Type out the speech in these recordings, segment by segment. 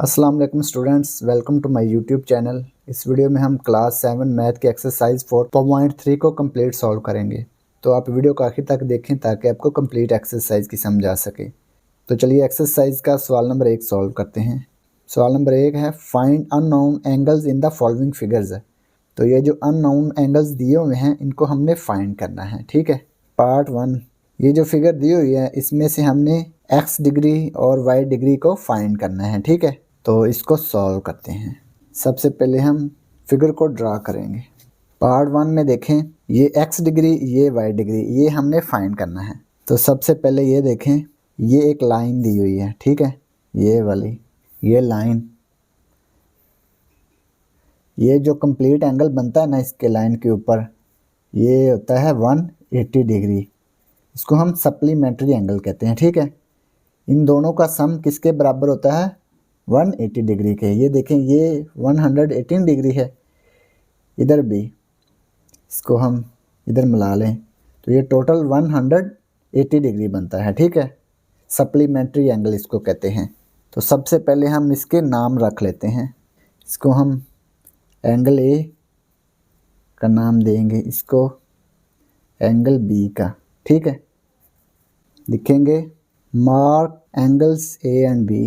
अस्सलाम वालेकुम students, welcome to my YouTube channel. इस वीडियो में हम क्लास 7 मैथ के एक्सरसाइज 4.3 को कंप्लीट सॉल्व करेंगे। तो आप वीडियो को आखिर तक देखें ताकि आपको कंप्लीट एक्सरसाइज की समझ आ सके। तो चलिए एक्सरसाइज का सवाल नंबर 1 सॉल्व करते हैं। सवाल नंबर 1 है find unknown angles in the following figures. तो ये जो अननोन एंगल्स दिए हुए हैं इनको हमने फाइंड करना है। ठीक है, पार्ट 1। ये जो फिगर दी हुई है इसमें से हमने x डिग्री और y डिग्री को फाइंड करना है। ठीक है, तो इसको सॉल्व करते हैं। सबसे पहले हम फिगर को ड्रा करेंगे। पार्ट 1 में देखें, ये x डिग्री ये y डिग्री ये हमने फाइंड करना है। तो सबसे पहले ये देखें, ये एक लाइन दी हुई है। ठीक है, ये वाली ये लाइन, ये जो कंप्लीट एंगल बनता है ना इसके लाइन के ऊपर, ये होता है 180 डिग्री। इसको हम सप्लीमेंट्री एंगल कहते हैं। ठीक है, इन दोनों का सम किसके बराबर होता है? 180 डिग्री के। ये देखें, ये 118 डिग्री है, इधर भी इसको हम इधर मिला लें तो ये टोटल 180 डिग्री बनता है। ठीक है, सप्लीमेंट्री एंगल इसको कहते हैं। तो सबसे पहले हम इसके नाम रख लेते हैं। इसको हम एंगल ए का नाम देंगे, इसको एंगल बी का। ठीक है, लिखेंगे mark angles A and B.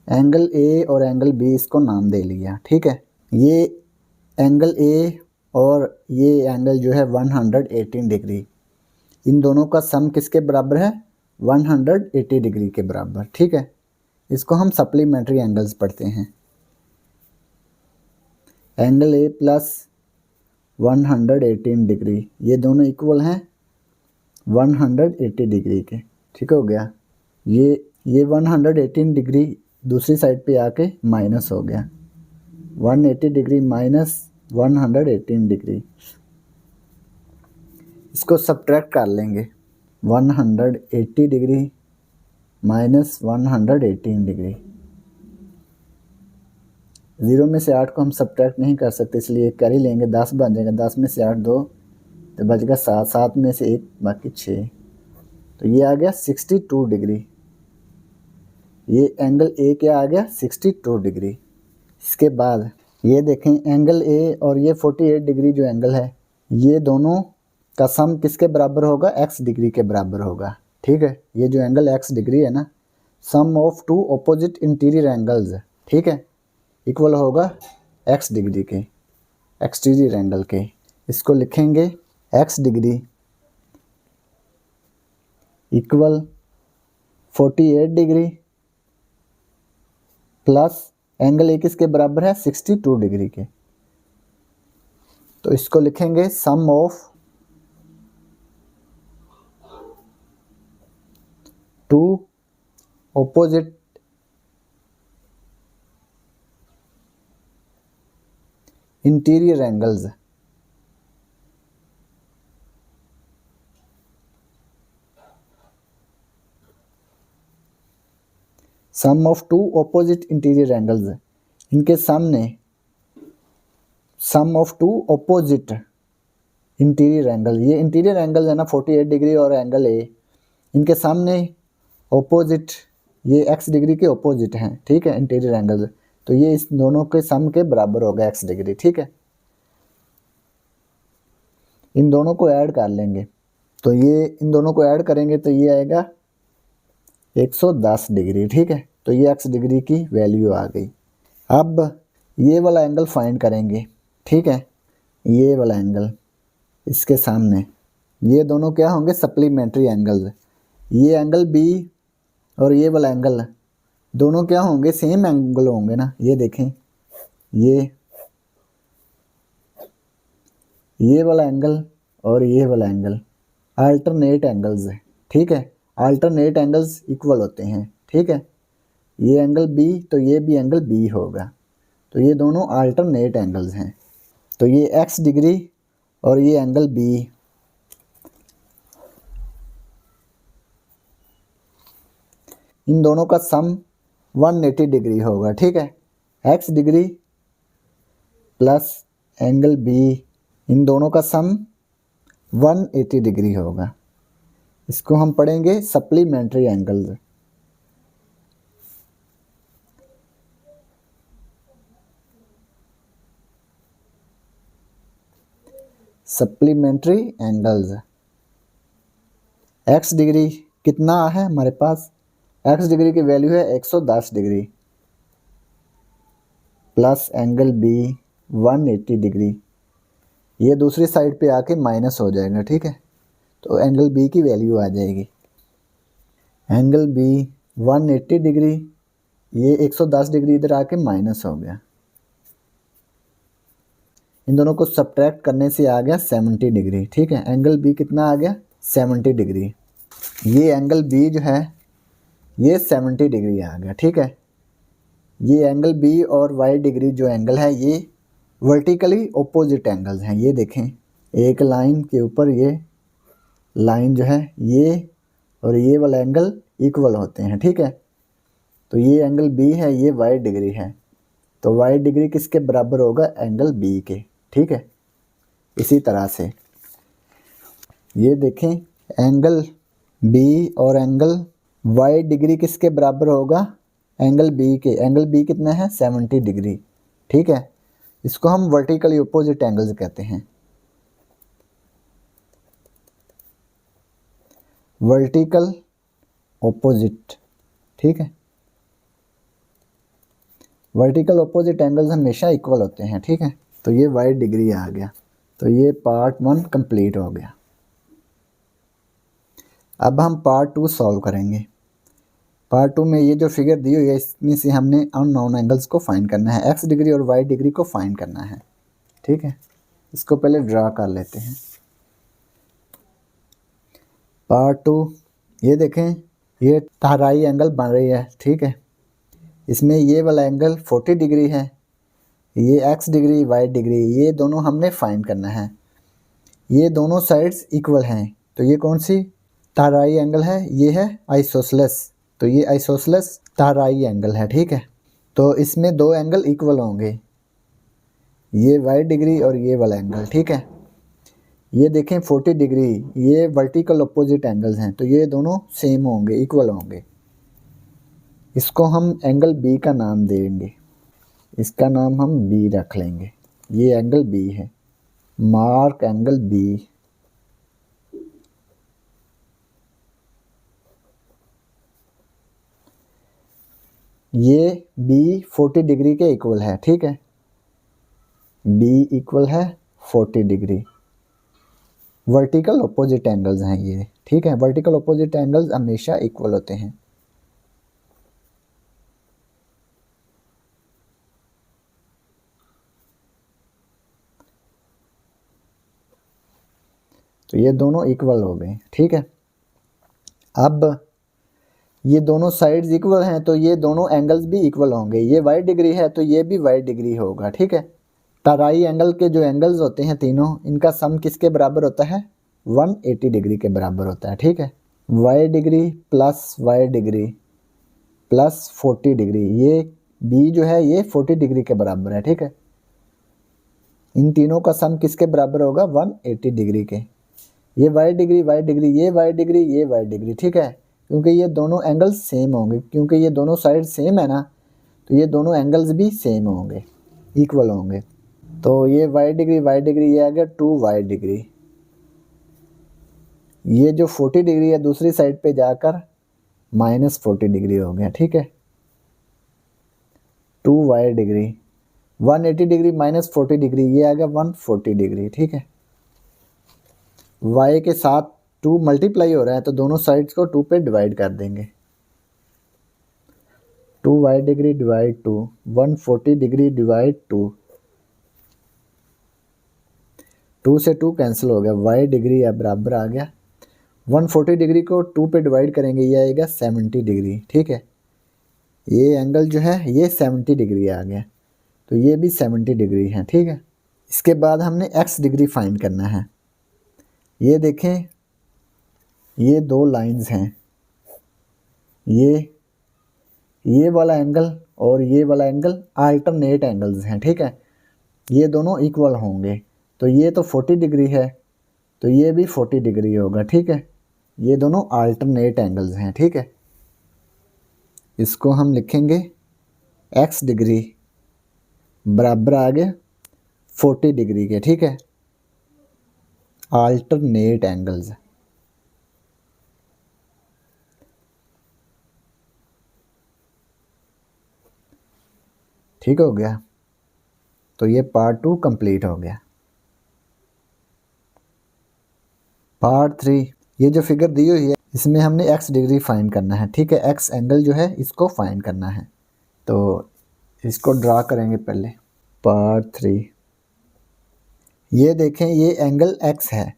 Angle A और एंगल बी इसको नाम दे लिया। ठीक है, ये एंगल ए और ये एंगल जो है 118 डिग्री, इन दोनों का सम किसके बराबर है? 180 डिग्री के बराबर। ठीक है, इसको हम सप्लीमेंट्री एंगल्स पढ़ते हैं। एंगल ए प्लस 118 डिग्री, ये दोनों इक्वल हैं 180 डिग्री के। ठीक हो गया, ये 118 डिग्री दूसरी साइड पे आके माइनस हो गया, 180 डिग्री माइनस 118 डिग्री। इसको सब्ट्रैक्ट कर लेंगे, 180 डिग्री माइनस 118 डिग्री। 0 में से 8 को हम सब्ट्रैक्ट नहीं कर सकते, इसलिए कैरी लेंगे, 10 बन जाएगा। 10 में से 8 2 तो बचेगा 7, 7 में से 1 बाकी 6, तो ये आ गया 62 डिग्री। ये एंगल ए क्या आ गया? 62 डिग्री। इसके बाद ये देखें, एंगल ए और ये 48 डिग्री जो एंगल है, ये दोनों का सम किसके बराबर होगा? x डिग्री के बराबर होगा। ठीक है, ये जो एंगल x डिग्री है ना, sum of two opposite interior angles, ठीक है, इक्वल होगा x डिग्री के, एक्सटीरियर एंगल के। इसको लिखेंगे x degree equal 48 degree plus angle a किसके बराबर है? 62 डिग्री के। तो इसको लिखेंगे sum of two opposite interior angles. Sum of two opposite interior angles, इनके सामने sum of two opposite interior angle, ये इंटीरियर एंगल है ना 48 डिग्री और एंगल ए, इनके सामने ऑपोजिट, ये x डिग्री के ऑपोजिट हैं। ठीक है, इंटीरियर एंगल, तो ये इस दोनों के सम के बराबर होगा x डिग्री। ठीक है, इन दोनों को ऐड कर लेंगे, तो ये इन दोनों को ऐड करेंगे तो ये आएगा 110 डिग्री। ठीक है, तो ये x डिग्री की वैल्यू आ गई। अब ये वाला एंगल फाइंड करेंगे। ठीक है, ये वाला एंगल, इसके सामने ये दोनों क्या होंगे? Supplementary angles. ये एंगल बी और ये वाला एंगल दोनों क्या होंगे? सेम एंगल होंगे ना। ये देखें, ये वाला एंगल और ये वाला एंगल अल्टरनेट एंगल्स है। ठीक है, अल्टरनेट एंगल्स इक्वल होते हैं। ठीक है, ये एंगल बी तो ये भी एंगल बी होगा, तो ये दोनों अल्टरनेट एंगल्स हैं। तो ये x डिग्री और ये एंगल बी, इन दोनों का सम 180 डिग्री होगा। ठीक है, x degree plus angle b, इन दोनों का सम 180 डिग्री होगा। इसको हम पढ़ेंगे supplementary angles. Supplementary angles. X degree कितना है हमारे पास, एक्स डिग्री की वैल्यू है 110 degree plus angle b 180 degree. ये दूसरी साइड पे आके माइनस हो जाएगा, ठीक है। तो एंगल बी की वैल्यू आ जाएगी, एंगल बी 180 डिग्री, ये 110 डिग्री इधर आके माइनस हो गया। इन दोनों को सब्ट्रैक्ट करने से आ गया 70 डिग्री, ठीक है। एंगल बी कितना आ गया 70 डिग्री। ये एंगल बी जो है ये 70 डिग्री आ गया, ठीक है। ये एंगल बी और वाई डिग्री जो एंगल है ये वर्टिकली ओपोजिट एंगल्स हैं। ये देखें, एक लाइन के ऊपर ये लाइन जो है ये और ये वाला एंगल इक्वल होते हैं, ठीक है। तो ये एंगल बी है, ये वाई डिग्री है, तो वाई डिग्री किसके बराबर होगा, एंगल बी के, ठीक है। इसी तरह से ये देखें, एंगल बी और एंगल वाई डिग्री किसके बराबर होगा, एंगल बी के। एंगल बी कितना है 70 डिग्री, ठीक है। इसको हम वर्टिकली ओपोजिट एंगल्स कहते हैं, वर्टिकल ओपोजिट, ठीक है। वर्टिकल ओपोजिट एंगल्स हमेशा इक्वल होते हैं, ठीक है। तो ये वाई डिग्री आ गया। तो ये पार्ट 1 कंप्लीट हो गया। अब हम पार्ट 2 सॉल्व करेंगे। पार्ट 2 में ये जो फिगर दी हुई है इसमें से हमने अननोन एंगल्स को फाइंड करना है, एक्स डिग्री और वाई डिग्री को फाइंड करना है, ठीक है। इसको पहले ड्रा कर लेते हैं। पार्ट 2, ये देखें, ये तहराई एंगल बन रही है, ठीक है। इसमें ये वाला एंगल 40 डिग्री है, ये एक्स डिग्री वाई डिग्री, ये दोनों हमने फाइंड करना है। ये दोनों साइड्स इक्वल हैं, तो ये कौन सी तहराई एंगल है, ये है आइसोसेलेस। तो ये आइसोसेलेस तहराई एंगल है, ठीक है। तो इसमें दो एंगल इक्वल होंगे, ये वाई डिग्री और ये वाला एंगल, ठीक है। ये देखें 40 डिग्री, ये वर्टिकल अपोजिट एंगल्स हैं, तो ये दोनों सेम होंगे, इक्वल होंगे। इसको हम एंगल बी का नाम देंगे, इसका नाम हम बी रख लेंगे। ये एंगल बी है, मार्क एंगल बी। ये बी 40 डिग्री के इक्वल है, ठीक है। बी इक्वल है 40 डिग्री। वर्टिकल अपोजिट एंगल्स हैं ये, ठीक है। वर्टिकल अपोजिट एंगल्स हमेशा इक्वल होते हैं। तो ये दोनों इक्वल हो गए, ठीक है। अब ये दोनों साइड्स इक्वल हैं, तो ये दोनों एंगल्स भी इक्वल होंगे। ये वाई डिग्री है तो ये भी वाई डिग्री होगा, ठीक है। तराई एंगल के जो एंगल्स होते हैं तीनों, इनका सम किसके बराबर होता है, 180 डिग्री के बराबर होता है, ठीक है। Y degree plus Y degree plus 40 degree, ये बी जो है ये 40 डिग्री के बराबर है, ठीक है। इन तीनों का सम किसके बराबर होगा, 180 डिग्री के। ये वाई डिग्री वाई डिग्री, ये वाई डिग्री ये वाई डिग्री, ठीक है। क्योंकि ये दोनों एंगल्स सेम होंगे, क्योंकि ये दोनों साइड सेम है ना, तो ये दोनों एंगल्स भी सेम होंगे, इक्वल होंगे। तो ये वाई डिग्री ये आ गया 2 वाई डिग्री। ये जो 40 डिग्री है दूसरी साइड पे जाकर -40 डिग्री हो गया, ठीक है। 2 वाई डिग्री, 180 डिग्री -40 डिग्री, ये आ गया 140 डिग्री, ठीक है। y के साथ 2 मल्टीप्लाई हो रहा है तो दोनों साइड्स को 2 पे डिवाइड कर देंगे। 2 Y degree divide 2, 140 degree divide 2, 2 से 2 कैंसिल हो गया, y डिग्री अब बराबर आ गया 140 डिग्री को 2 पे डिवाइड करेंगे, ये आएगा 70 डिग्री, ठीक है। ये एंगल जो है ये 70 डिग्री आ गया, तो ये भी 70 डिग्री है, ठीक है। इसके बाद हमने x डिग्री फाइंड करना है। ये देखें, ये दो लाइंस हैं, ये वाला एंगल और ये वाला एंगल अल्टरनेट एंगल्स हैं, ठीक है। ये दोनों इक्वल होंगे, तो ये तो 40 डिग्री है, तो ये भी 40 डिग्री होगा, ठीक है। ये दोनों अल्टरनेट एंगल्स हैं, ठीक है। इसको हम लिखेंगे x डिग्री बराबर आ गया 40 डिग्री के, ठीक है। अल्टरनेट एंगल्स, ठीक हो गया। तो ये पार्ट 2 कंप्लीट हो गया। पार्ट 3, ये जो फिगर दी हुई है इसमें हमने x डिग्री फाइंड करना है, ठीक है। x एंगल जो है इसको फाइंड करना है, तो इसको ड्रा करेंगे पहले। पार्ट 3, ये देखें ये एंगल x है,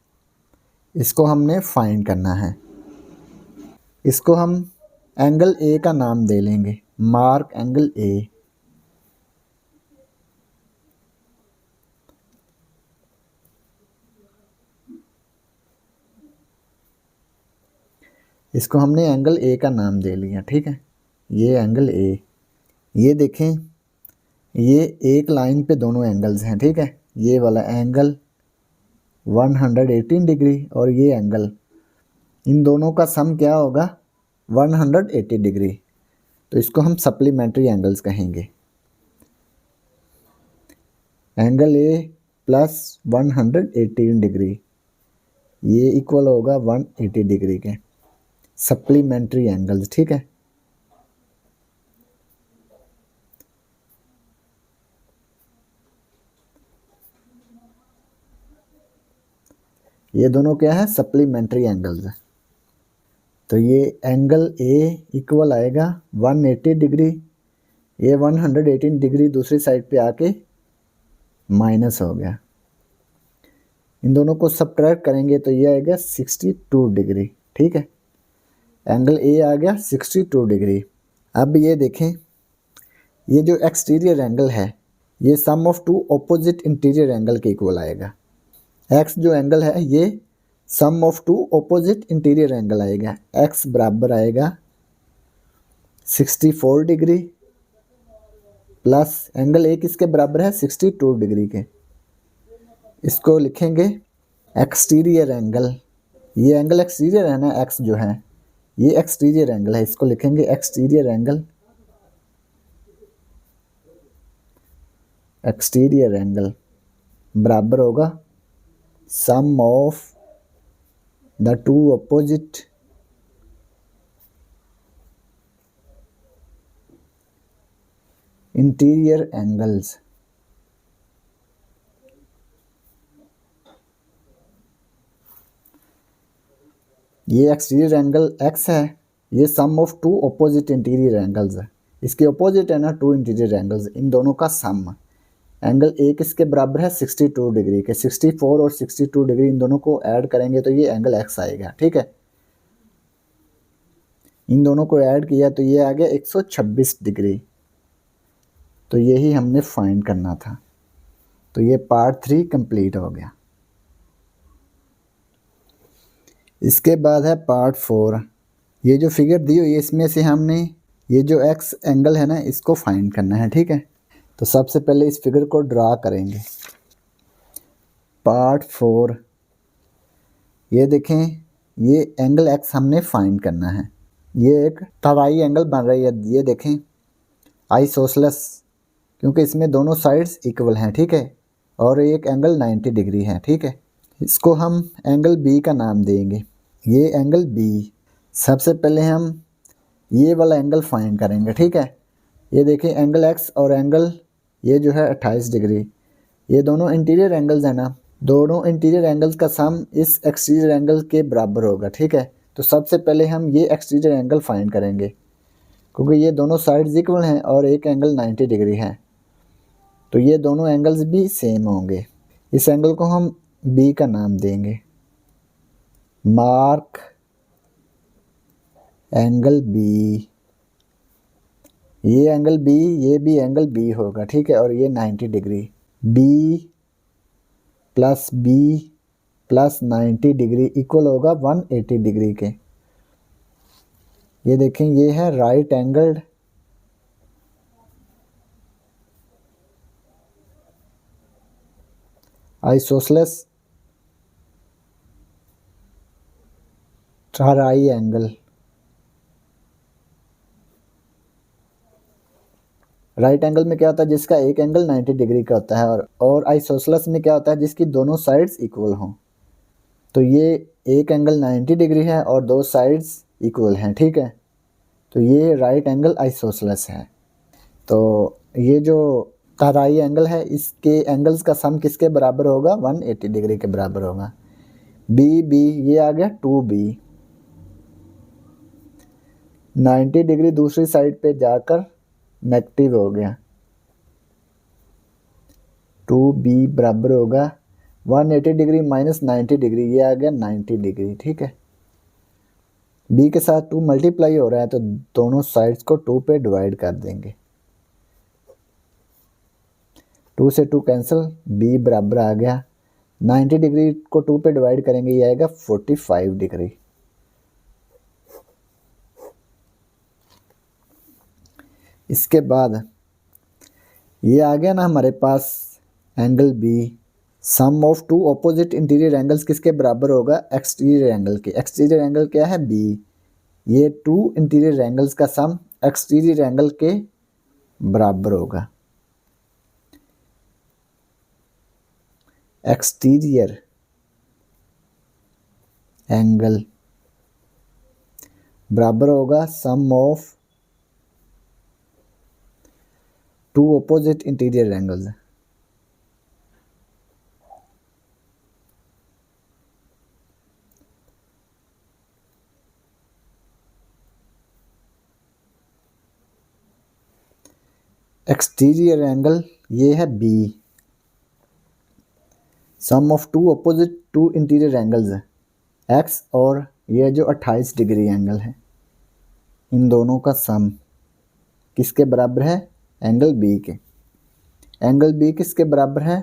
इसको हमने फाइंड करना है। इसको हम एंगल A का नाम दे लेंगे, मार्क एंगल A। इसको हमने एंगल A का नाम दे लिया, ठीक है। ये एंगल A, ये देखें ये एक लाइन पे दोनों एंगल्स हैं, ठीक है। ये वाला एंगल 118 डिग्री और ये एंगल, इन दोनों का सम क्या होगा 180 डिग्री। तो इसको हम सप्लीमेंट्री एंगल्स कहेंगे। एंगल A प्लस 118 डिग्री ये इक्वल होगा 180 डिग्री के सप्लीमेंट्री एंगल्स, ठीक है। ये दोनों क्या है सप्लीमेंट्री एंगल्स है। तो ये एंगल A इक्वल आएगा 180 डिग्री, ये 118 डिग्री दूसरी साइड पे आके माइनस हो गया। इन दोनों को सब्ट्रैक्ट करेंगे तो ये आएगा 62 डिग्री, ठीक है। एंगल A आ गया 62 डिग्री। अब ये देखें ये जो एक्सटीरियर एंगल है ये sum of two opposite interior angle के इक्वल आएगा। x जो एंगल है ये sum of two opposite interior angle आएगा। x बराबर आएगा 64 डिग्री प्लस एंगल A किसके बराबर है 62 डिग्री के। इसको लिखेंगे एक्सटीरियर एंगल। ये एंगल एक्सटीरियर है ना, x जो है ये एक्सटीरियर एंगल है, इसको लिखेंगे एक्सटीरियर एंगल। एक्सटीरियर एंगल बराबर होगा sum of the two opposite interior angles. ये एक्सटीरियर एंगल x है, ये sum of two opposite interior angles है। इसके ऑपोजिट है ना टू इंटीरियर एंगल्स, इन दोनों का सम। एंगल A किसके बराबर है 62 डिग्री के। 64 और 62 डिग्री इन दोनों को ऐड करेंगे तो ये एंगल x आएगा, ठीक है। इन दोनों को ऐड किया तो ये आ गया 126 डिग्री। तो यही हमने फाइंड करना था। तो ये पार्ट 3 कंप्लीट हो गया। इसके बाद है पार्ट 4। ये जो फिगर दी हुई है इसमें से हमने ये जो x एंगल है ना इसको फाइंड करना है, ठीक है। तो सबसे पहले इस फिगर को ड्रा करेंगे। पार्ट 4, ये देखें ये एंगल x हमने फाइंड करना है। ये एक ट्राई एंगल बन रही है, ये देखें आइसोसेलेस, क्योंकि इसमें दोनों साइड्स इक्वल हैं, ठीक है। और एक एंगल 90 डिग्री है, ठीक है। इसको हम एंगल B का नाम देंगे। ये एंगल B, सबसे पहले हम ये वाला एंगल फाइंड करेंगे, ठीक है। ये देखें एंगल x और एंगल ये जो है 28 डिग्री, ये दोनों इंटीरियर एंगल्स हैं ना, दोनों इंटीरियर एंगल्स का सम इस एक्सटीरियर एंगल के बराबर होगा, ठीक है। तो सबसे पहले हम ये एक्सटीरियर एंगल फाइंड करेंगे, क्योंकि ये दोनों साइड्स इक्वल हैं और एक एंगल 90 डिग्री है, तो ये दोनों एंगल्स भी सेम होंगे। इस एंगल को हम B का नाम देंगे, मार्क एंगल B। ये एंगल B, ये भी एंगल B होगा, ठीक है। और ये 90 degree. B plus 90 degree equal होगा 180 डिग्री के। ये देखें ये है right angled isosceles triangle. Right angle में क्या होता है, जिसका एक एंगल 90 डिग्री का होता है, और आइसोसेलेस में क्या होता है, जिसकी दोनों साइड्स इक्वल हों। तो ये एक एंगल 90 डिग्री है और दो साइड्स इक्वल हैं, ठीक है। तो ये राइट एंगल आइसोसेलेस है। तो ये जो तराई एंगल है, इसके एंगल्स का सम किसके बराबर होगा, 180 डिग्री के बराबर होगा। बी बी ये आ गया 2b, 90 डिग्री दूसरी साइड पे जाकर नेगेटिव हो गया। 2b बराबर होगा 180 डिग्री माइनस 90 डिग्री, ये आ गया 90 डिग्री, ठीक है। b के साथ 2 मल्टीप्लाई हो रहा है तो दोनों साइड्स को 2 पे डिवाइड कर देंगे। 2 से 2 कैंसिल, b बराबर आ गया 90 डिग्री को 2 पे डिवाइड करेंगे, ये आएगा 45 डिग्री। इसके बाद ये आ गया ना हमारे पास angle b. Sum of two opposite interior angles किसके बराबर होगा, एक्सटीरियर एंगल के। एक्सटीरियर एंगल क्या है, बी। ये टू इंटीरियर एंगल्स का सम एक्सटीरियर एंगल के बराबर होगा। एक्सटीरियर एंगल बराबर होगा sum of two opposite interior angles. Exterior angle ये है b, sum of two opposite to interior angles x, और ये जो 28 डिग्री एंगल है, इन दोनों का सम किसके बराबर है, एंगल बी के। एंगल बी किसके बराबर है,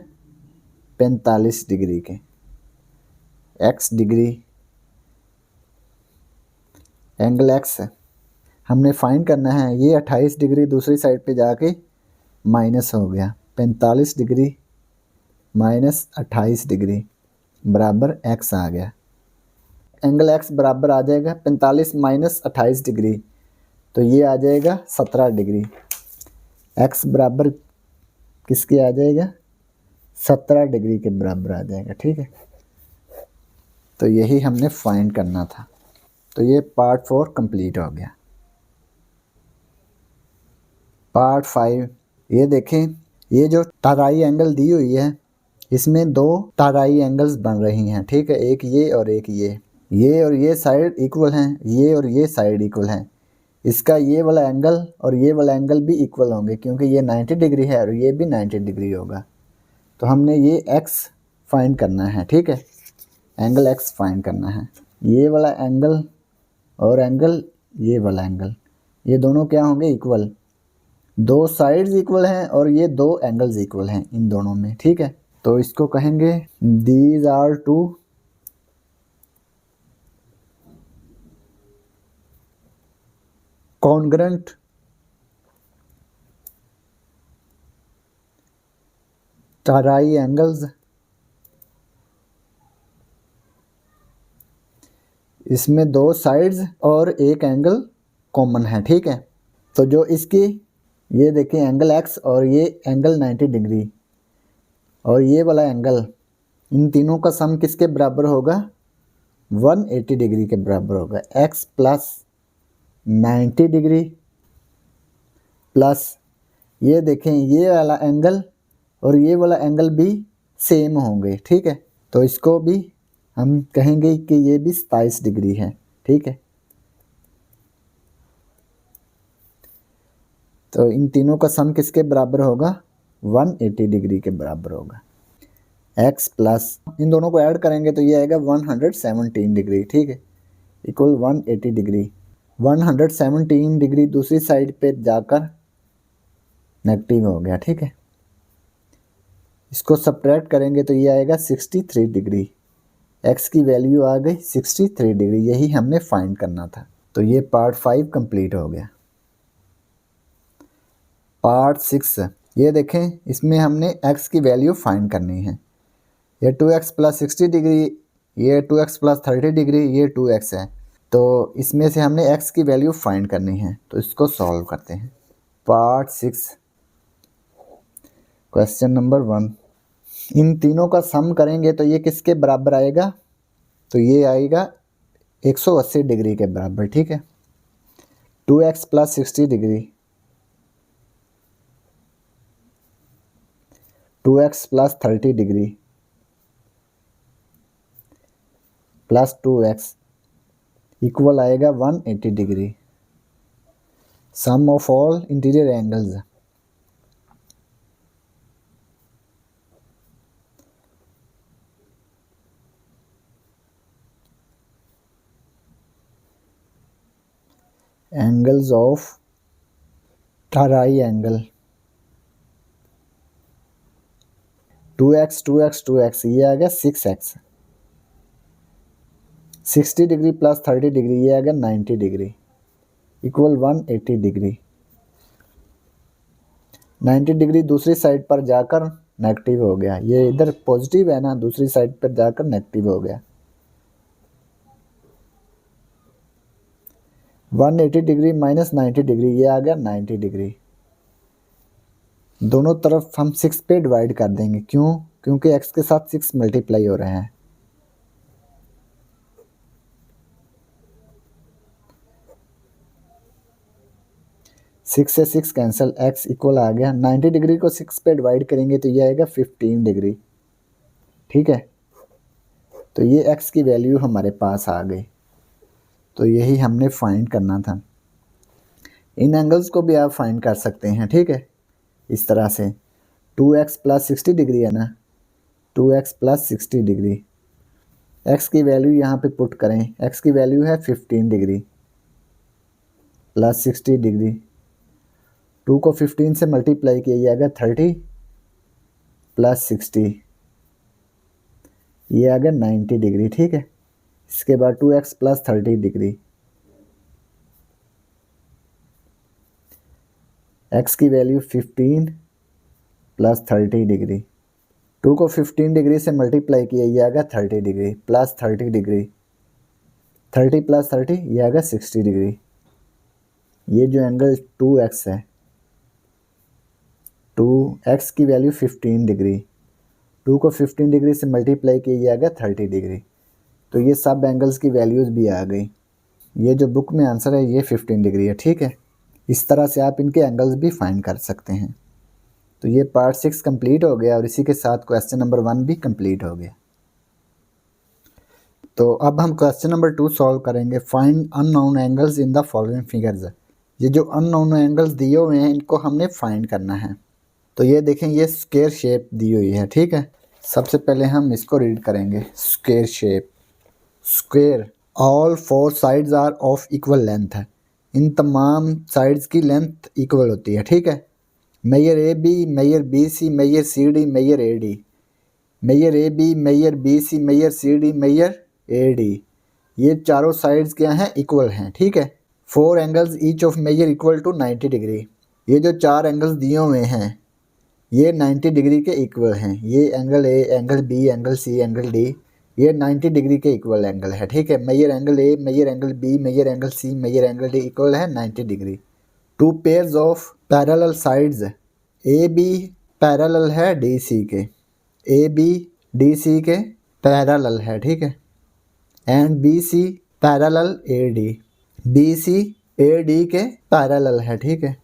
45 डिग्री के। एक्स डिग्री एंगल एक्स हमने फाइंड करना है। ये 28 डिग्री दूसरी साइड पे जाके माइनस हो गया, 45 डिग्री माइनस 28 डिग्री बराबर एक्स आ गया। एंगल एक्स बराबर आ जाएगा 45 माइनस 28 डिग्री, तो ये आ जाएगा 17 डिग्री। एक्स बराबर किसके आ जाएगा, 17 डिग्री के बराबर आ जाएगा, ठीक है। तो यही हमने फाइंड करना था। तो ये पार्ट 4 कंप्लीट हो गया। पार्ट 5 ये देखें, ये जो ताराई एंगल दी हुई है, इसमें दो ताराई एंगल्स बन रही हैं, ठीक है। एक ये और एक ये और ये साइड इक्वल हैं, ये और ये साइड इक्वल हैं। इसका ये वाला एंगल और ये वाला एंगल भी इक्वल होंगे, क्योंकि ये 90 डिग्री है और ये भी 90 डिग्री होगा। तो हमने ये एक्स फाइंड करना है, ठीक है। एंगल एक्स फाइंड करना है। ये वाला एंगल और एंगल, ये वाला एंगल, ये दोनों क्या होंगे, इक्वल। दो साइड्स इक्वल हैं और ये दो एंगल्स इक्वल हैं इन दोनों में, ठीक है। तो इसको कहेंगे these are two congruent triangles. इसमें दो साइड्स और एक एंगल कॉमन है, ठीक है। तो जो इसकी ये देखिए एंगल एक्स और ये एंगल 90 डिग्री और ये वाला एंगल, इन तीनों का सम किसके बराबर होगा, 180 डिग्री के बराबर होगा। एक्स प्लस 90 डिग्री प्लस ये देखें ये वाला एंगल और ये वाला एंगल भी सेम होंगे, ठीक है। तो इसको भी हम कहेंगे कि ये भी 27 डिग्री है, ठीक है। तो इन तीनों का सम किसके बराबर होगा, 180 डिग्री के बराबर होगा। x प्लस इन दोनों को ऐड करेंगे तो ये आएगा 117 डिग्री, ठीक है, इक्वल 180 डिग्री। 117 डिग्री दूसरी साइड पे जाकर नेगेटिव हो गया, ठीक है। इसको सब्ट्रैक्ट करेंगे तो ये आएगा 63 डिग्री। x की वैल्यू आ गई 63 डिग्री, यही हमने फाइंड करना था। तो ये पार्ट 5 कंप्लीट हो गया। पार्ट 6 ये देखें, इसमें हमने x की वैल्यू फाइंड करनी है। ये 2x प्लस 60 डिग्री, ये 2x प्लस 30 डिग्री, ये 2x है। तो इसमें से हमने x की वैल्यू फाइंड करनी है, तो इसको सॉल्व करते हैं। Part 6 question number 1। इन तीनों का सम करेंगे तो ये किसके बराबर आएगा, तो ये आएगा 180 डिग्री के बराबर, ठीक है। 2x plus 60 degree, 2x plus 30 degree plus 2x equal आएगा 180 degree. Sum of all interior angles, angles of triangle, 2x 2x 2x, ये आ गया 6x। 60 डिग्री प्लस 30 डिग्री, ये आ गया 90 डिग्री इक्वल 180 डिग्री। 90 डिग्री दूसरी साइड पर जाकर नेगेटिव हो गया, ये इधर पॉजिटिव है ना, दूसरी साइड पर जाकर नेगेटिव हो गया। 180 डिग्री माइनस 90 डिग्री, ये आ गया 90 डिग्री। दोनों तरफ हम 6 पे डिवाइड कर देंगे, क्यों, क्योंकि x के साथ 6 मल्टीप्लाई हो रहे हैं। सिक्स से 6 कैंसिल, x इक्वल आ गया 90 डिग्री को 6 पे डिवाइड करेंगे तो ये आएगा 15 डिग्री, ठीक है। तो ये x की वैल्यू हमारे पास आ गई, तो यही हमने फाइंड करना था। इन एंगल्स को भी आप फाइंड कर सकते हैं, ठीक है, इस तरह से। 2x प्लस 60 डिग्री है ना, 2x प्लस 60 डिग्री, x की वैल्यू यहाँ पे पुट करें, x की वैल्यू है 15 डिग्री प्लस 60 डिग्री। 2 को 15 से मल्टीप्लाई किया जाएगा 30 प्लस 60, ये आ गया 90 डिग्री, ठीक है। इसके बाद 2x प्लस 30 डिग्री, x की वैल्यू 15 प्लस 30 डिग्री। 2 को 15 डिग्री से मल्टीप्लाई किया जाएगा 30 डिग्री प्लस 30 डिग्री, 30 प्लस 30, ये आएगा 60 डिग्री। ये जो एंगल 2x है, 2x की वैल्यू 15 डिग्री, 2 को 15 डिग्री से मल्टीप्लाई किया जाएगा 30 डिग्री। तो ये सब एंगल्स की वैल्यूज़ भी आ गई। ये जो बुक में आंसर है ये 15 डिग्री है, ठीक है। इस तरह से आप इनके एंगल्स भी फाइंड कर सकते हैं। तो ये पार्ट 6 कंप्लीट हो गया और इसी के साथ क्वेश्चन नंबर 1 भी कंप्लीट हो गया। तो अब हम क्वेश्चन नंबर 2 सॉल्व करेंगे। Find unknown angles in the following figures. ये जो अननोन एंगल्स दिए हुए हैं इनको हमने फाइंड करना है। तो ये देखें, ये स्क्वायर शेप दी हुई है, ठीक है। सबसे पहले हम इसको रीड करेंगे। Square shape, square all 4 sides are of equal length है, इन तमाम साइड्स की लेंथ इक्वल होती है, ठीक है। Measure A B, measure B C, measure C D, measure A D, measure A B, measure B C, measure C D, measure A D, ये चारों साइड्स क्या हैं, इक्वल हैं, ठीक है। 4 angles each of measure equal to 90 degree. ये जो 4 angles दिए हुए हैं ये 90 डिग्री के इक्वल हैं। ये angle A, angle B, angle C, angle D, ये 90 डिग्री के इक्वल एंगल है, ठीक है। Measure angle A, measure angle B, measure angle C, measure angle D equal है 90 degree. 2 pairs of parallel sides, A B parallel है D C के, A B D C के parallel है, ठीक है। And B C parallel A D, B C A D के parallel है, ठीक है।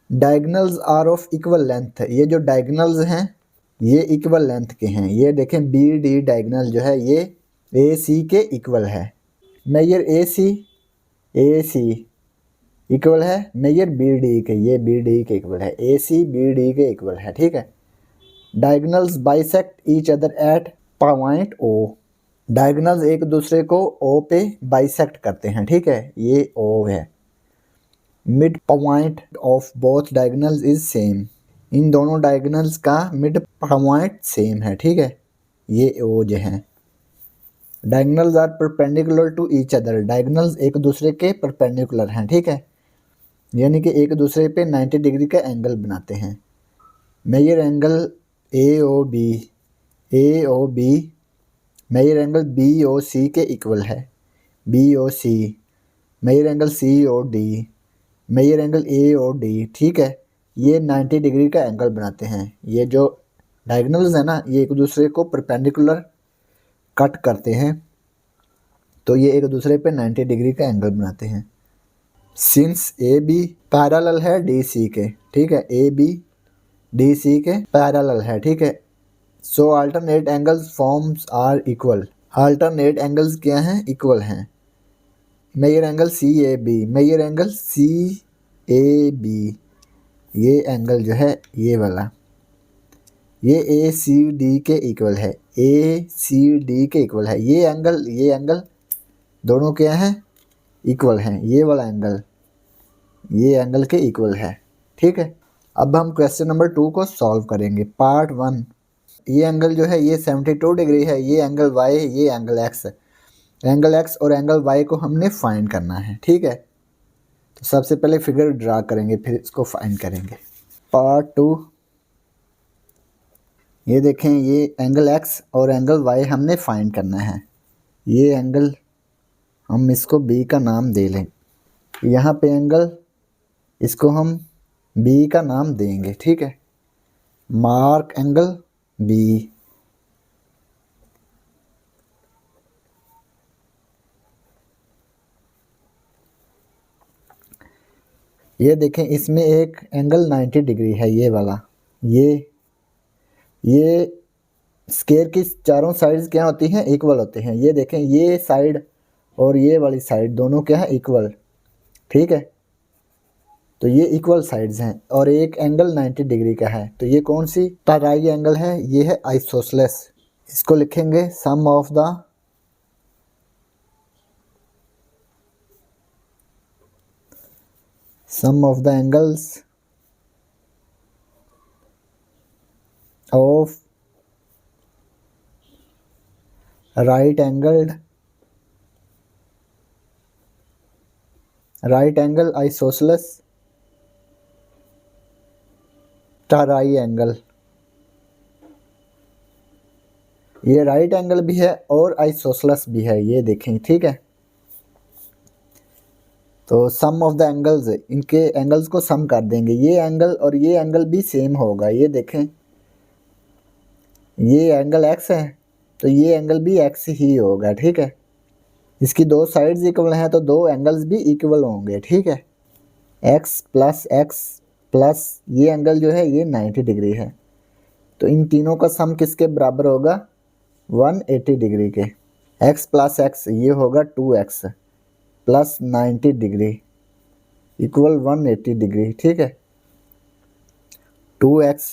Diagonals are of equal length, ये जो डायगनल्स हैं ये इक्वल लेंथ के हैं। ये देखें बी डी डायगनल जो है ये ए सी के इक्वल है। मेजर ए सी इक्वल है मेजर बी डी के, ये बी डी के इक्वल है। ए सी बी डी के इक्वल है, ठीक है। Diagonals bisect each other at point O, diagonals एक दूसरे को ओ पे बाइसेक्ट करते हैं, ठीक है। ये ओ है। Mid point of both diagonals is same, इन दोनों डायगनल्स का मिड पॉइंट सेम है, ठीक है। ये ओ जो है। Diagonals are perpendicular to each other, diagonals एक दूसरे के परपेंडिकुलर हैं, ठीक है, यानी कि एक दूसरे पे 90 डिग्री का एंगल बनाते हैं। Measure angle A O B A O B measure angle B O C के इक्वल है, B O C measure angle C O D measure angle A O D, ठीक है। ये 90 डिग्री का एंगल बनाते हैं। ये जो डायगोनल्स है ना, ये एक दूसरे को परपेंडिकुलर कट करते हैं, तो ये एक दूसरे पे 90 डिग्री का एंगल बनाते हैं। सिंस ए बी पैरेलल है डी सी के, ठीक है, ए बी डी सी के पैरेलल है, ठीक है। So alternate angles forms are equal, alternate angles क्या हैं, इक्वल हैं। Measure angle C A B measure angle C A B, ये एंगल जो है ये वाला, ये ए सी डी के इक्वल है, ए सी डी के इक्वल है। ये एंगल दोनों क्या हैं, इक्वल हैं। ये वाला एंगल ये एंगल के इक्वल है, ठीक है। अब हम क्वेश्चन नंबर 2 को सॉल्व करेंगे। पार्ट 1, ये एंगल जो है ये 72 डिग्री है, ये एंगल वाई है, ये एंगल एक्स है। एंगल एक्स और एंगल वाई को हमने फाइंड करना है, ठीक है। तो सबसे पहले फिगर ड्रा करेंगे, फिर इसको फाइंड करेंगे। पार्ट 2, ये देखें, ये एंगल एक्स और एंगल वाई हमने फाइंड करना है। ये एंगल हम इसको बी का नाम दे लें, यहाँ पे एंगल इसको हम बी का नाम देंगे, ठीक है। Mark angle B. ये देखें, इसमें एक एंगल 90 डिग्री है, ये वाला। ये स्केयर की चारों साइड्स क्या होती हैं, इक्वल होते हैं। ये देखें, ये साइड और ये वाली साइड दोनों क्या है, इक्वल, ठीक है। तो ये इक्वल साइड्स हैं और एक एंगल 90 डिग्री का है। तो ये कौन सी ट्राई एंगल है, ये है आइसोसेलेस। इसको लिखेंगे sum of the angles of right angle isosceles triangle. ये राइट एंगल भी है और आइसोसेलेस भी है, ये देखें, ठीक है। तो सम ऑफ द एंगल्स, इनके एंगल्स को सम कर देंगे। ये एंगल और ये एंगल भी सेम होगा। ये देखें, ये एंगल एक्स है तो ये एंगल भी एक्स ही होगा, ठीक है। इसकी दो साइड्स इक्वल हैं तो दो एंगल्स भी इक्वल होंगे, ठीक है। एक्स प्लस ये एंगल जो है ये 90 डिग्री है, तो इन तीनों का सम किसके बराबर होगा, 180 डिग्री के। एक्स प्लस एक्स ये होगा 2x plus 90 degree equal 180 degree, ठीक है। 2x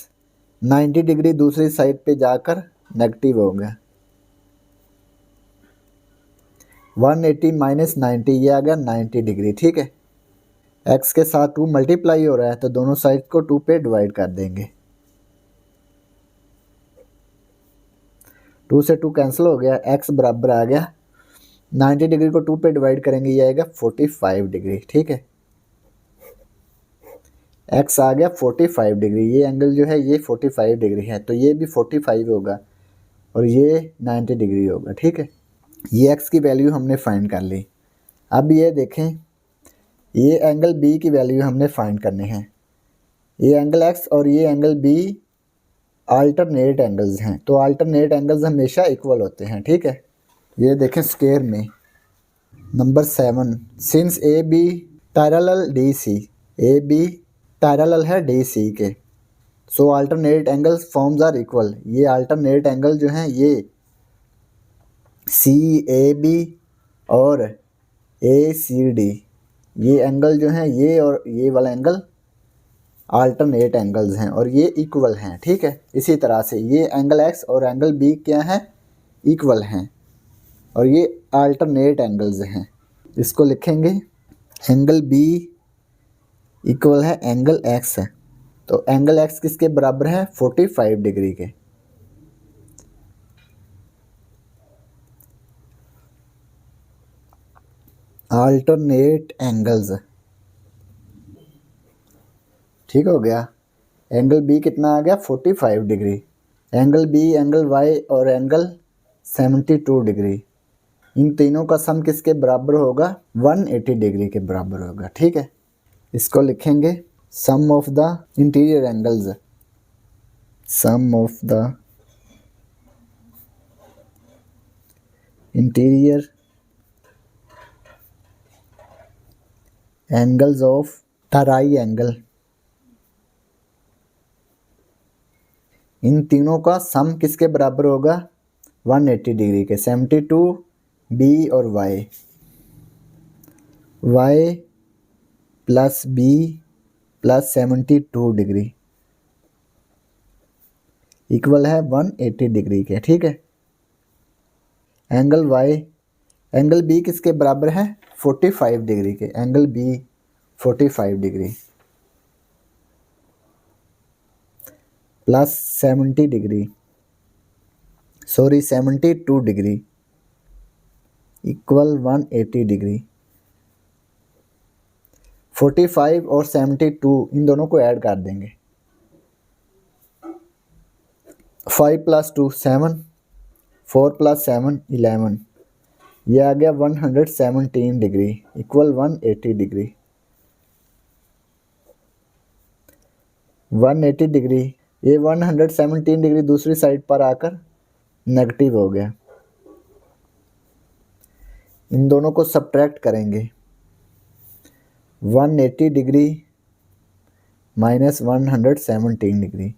90 डिग्री दूसरी साइड पे जाकर नेगेटिव हो गया, 180 माइनस 90 ये आ गया 90 डिग्री, ठीक है। x के साथ 2 मल्टीप्लाई हो रहा है तो दोनों साइड को 2 पे डिवाइड कर देंगे। 2 से 2 कैंसिल हो गया, x बराबर आ गया 90 डिग्री को 2 पे डिवाइड करेंगे, ये आएगा 45 डिग्री, ठीक है। x आ गया 45 डिग्री, ये एंगल जो है ये 45 डिग्री है, तो ये भी 45 होगा और ये 90 डिग्री होगा, ठीक है। ये x की वैल्यू हमने फाइंड कर ली। अब ये देखें, ये एंगल b की वैल्यू हमने फाइंड करनी है। ये एंगल x और ये एंगल b अल्टरनेट एंगल्स हैं, तो अल्टरनेट एंगल्स हमेशा इक्वल होते हैं, ठीक है। ये देखें स्क्वायर में number 7, since A B parallel D C, A B parallel है डी सी के, so alternate angles forms are equal. ये अल्टरनेट एंगल जो हैं ये सी ए बी और ए सी डी, ये एंगल जो हैं ये और ये वाला एंगल अल्टरनेट एंगल्स हैं और ये इक्वल हैं, ठीक है। इसी तरह से ये एंगल एक्स और एंगल बी क्या हैं, इक्वल हैं और ये अल्टरनेट एंगल्स हैं। इसको लिखेंगे एंगल बी इक्वल है एंगल एक्स है, तो एंगल एक्स किसके बराबर है, 45 डिग्री के। अल्टरनेट एंगल्स, ठीक हो गया। एंगल बी कितना आ गया, 45 degree. Angle B, angle Y और एंगल 72 डिग्री, इन तीनों का सम किसके बराबर होगा? 180 डिग्री के बराबर होगा। ठीक है, इसको लिखेंगे sum of the interior angles, sum of the interior angles of triangle, इन तीनों का सम किसके बराबर होगा? 180 डिग्री के। 72 बी और Y, Y plus B plus 72 degree equal है 180 डिग्री के। ठीक है, एंगल वाई, एंगल बी किसके बराबर है? 45 डिग्री के। Angle B 45 degree plus 70 degree, sorry 72 degree equal 180 degree. 45 और 72 इन दोनों को ऐड कर देंगे। 5 प्लस 2 7, 4 प्लस 7 11, ये आ गया 117 डिग्री इक्वल 180 डिग्री। 180 डिग्री, ये 117 डिग्री दूसरी साइड पर आकर नेगेटिव हो गया। इन दोनों को सब्ट्रैक्ट करेंगे। 180 डिग्री माइनस 117 डिग्री,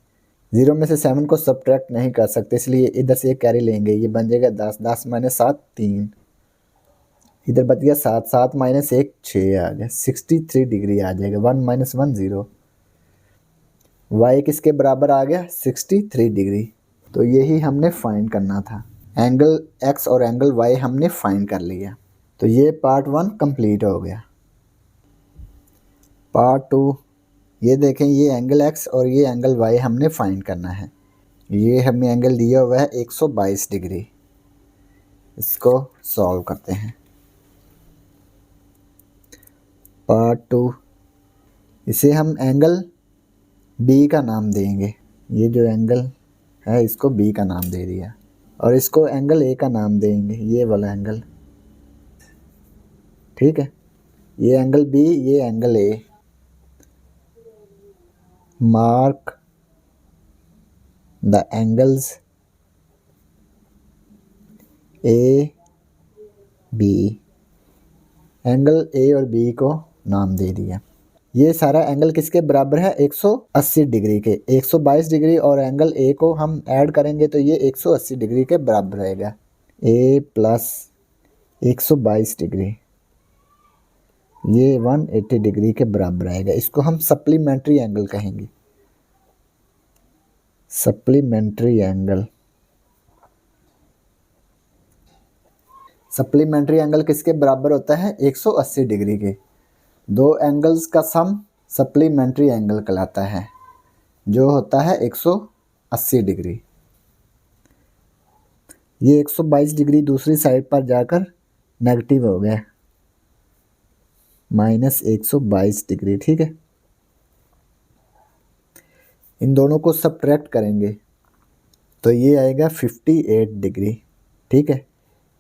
0 में से 7 को सब्ट्रैक्ट नहीं कर सकते, इसलिए इधर से एक कैरी लेंगे, ये बन जाएगा 10, 10 माइनस 7 3, इधर बच गया 7, 7 माइनस 1 6 आ गया, 63 डिग्री आ जाएगा। 1 माइनस 1 0, वाई किसके बराबर आ गया? 63 डिग्री। तो यही हमने फाइंड करना था, एंगल एक्स और एंगल वाई हमने फाइंड कर लिया। तो ये पार्ट 1 कंप्लीट हो गया। पार्ट 2, ये देखें, ये एंगल एक्स और ये एंगल वाई हमने फाइंड करना है। ये हमें एंगल दिया हुआ है 122 डिग्री, इसको सॉल्व करते हैं। पार्ट 2, इसे हम एंगल बी का नाम देंगे, ये जो एंगल है इसको बी का नाम दे दिया, और इसको एंगल ए का नाम देंगे, ये वाला एंगल। ठीक है, ये एंगल बी, ये angle A. Mark the angles A B, angle A और बी को नाम दे दिया। ये सारा एंगल किसके बराबर है? 180 डिग्री के। 122 डिग्री और एंगल ए को हम ऐड करेंगे तो ये 180 डिग्री के बराबर रहेगा। ए प्लस 122 डिग्री, ये 180 डिग्री के बराबर आएगा। इसको हम सप्लीमेंट्री एंगल कहेंगे, सप्लीमेंट्री एंगल। सप्लीमेंट्री एंगल किसके बराबर होता है? 180 डिग्री के। दो एंगल्स का सम सप्लीमेंट्री एंगल कहलाता है, जो होता है 180 डिग्री। ये 122 डिग्री दूसरी साइड पर जाकर नेगेटिव हो गया, माइनस 122 डिग्री। ठीक है, इन दोनों को सब्ट्रैक्ट करेंगे तो ये आएगा 58 डिग्री। ठीक है,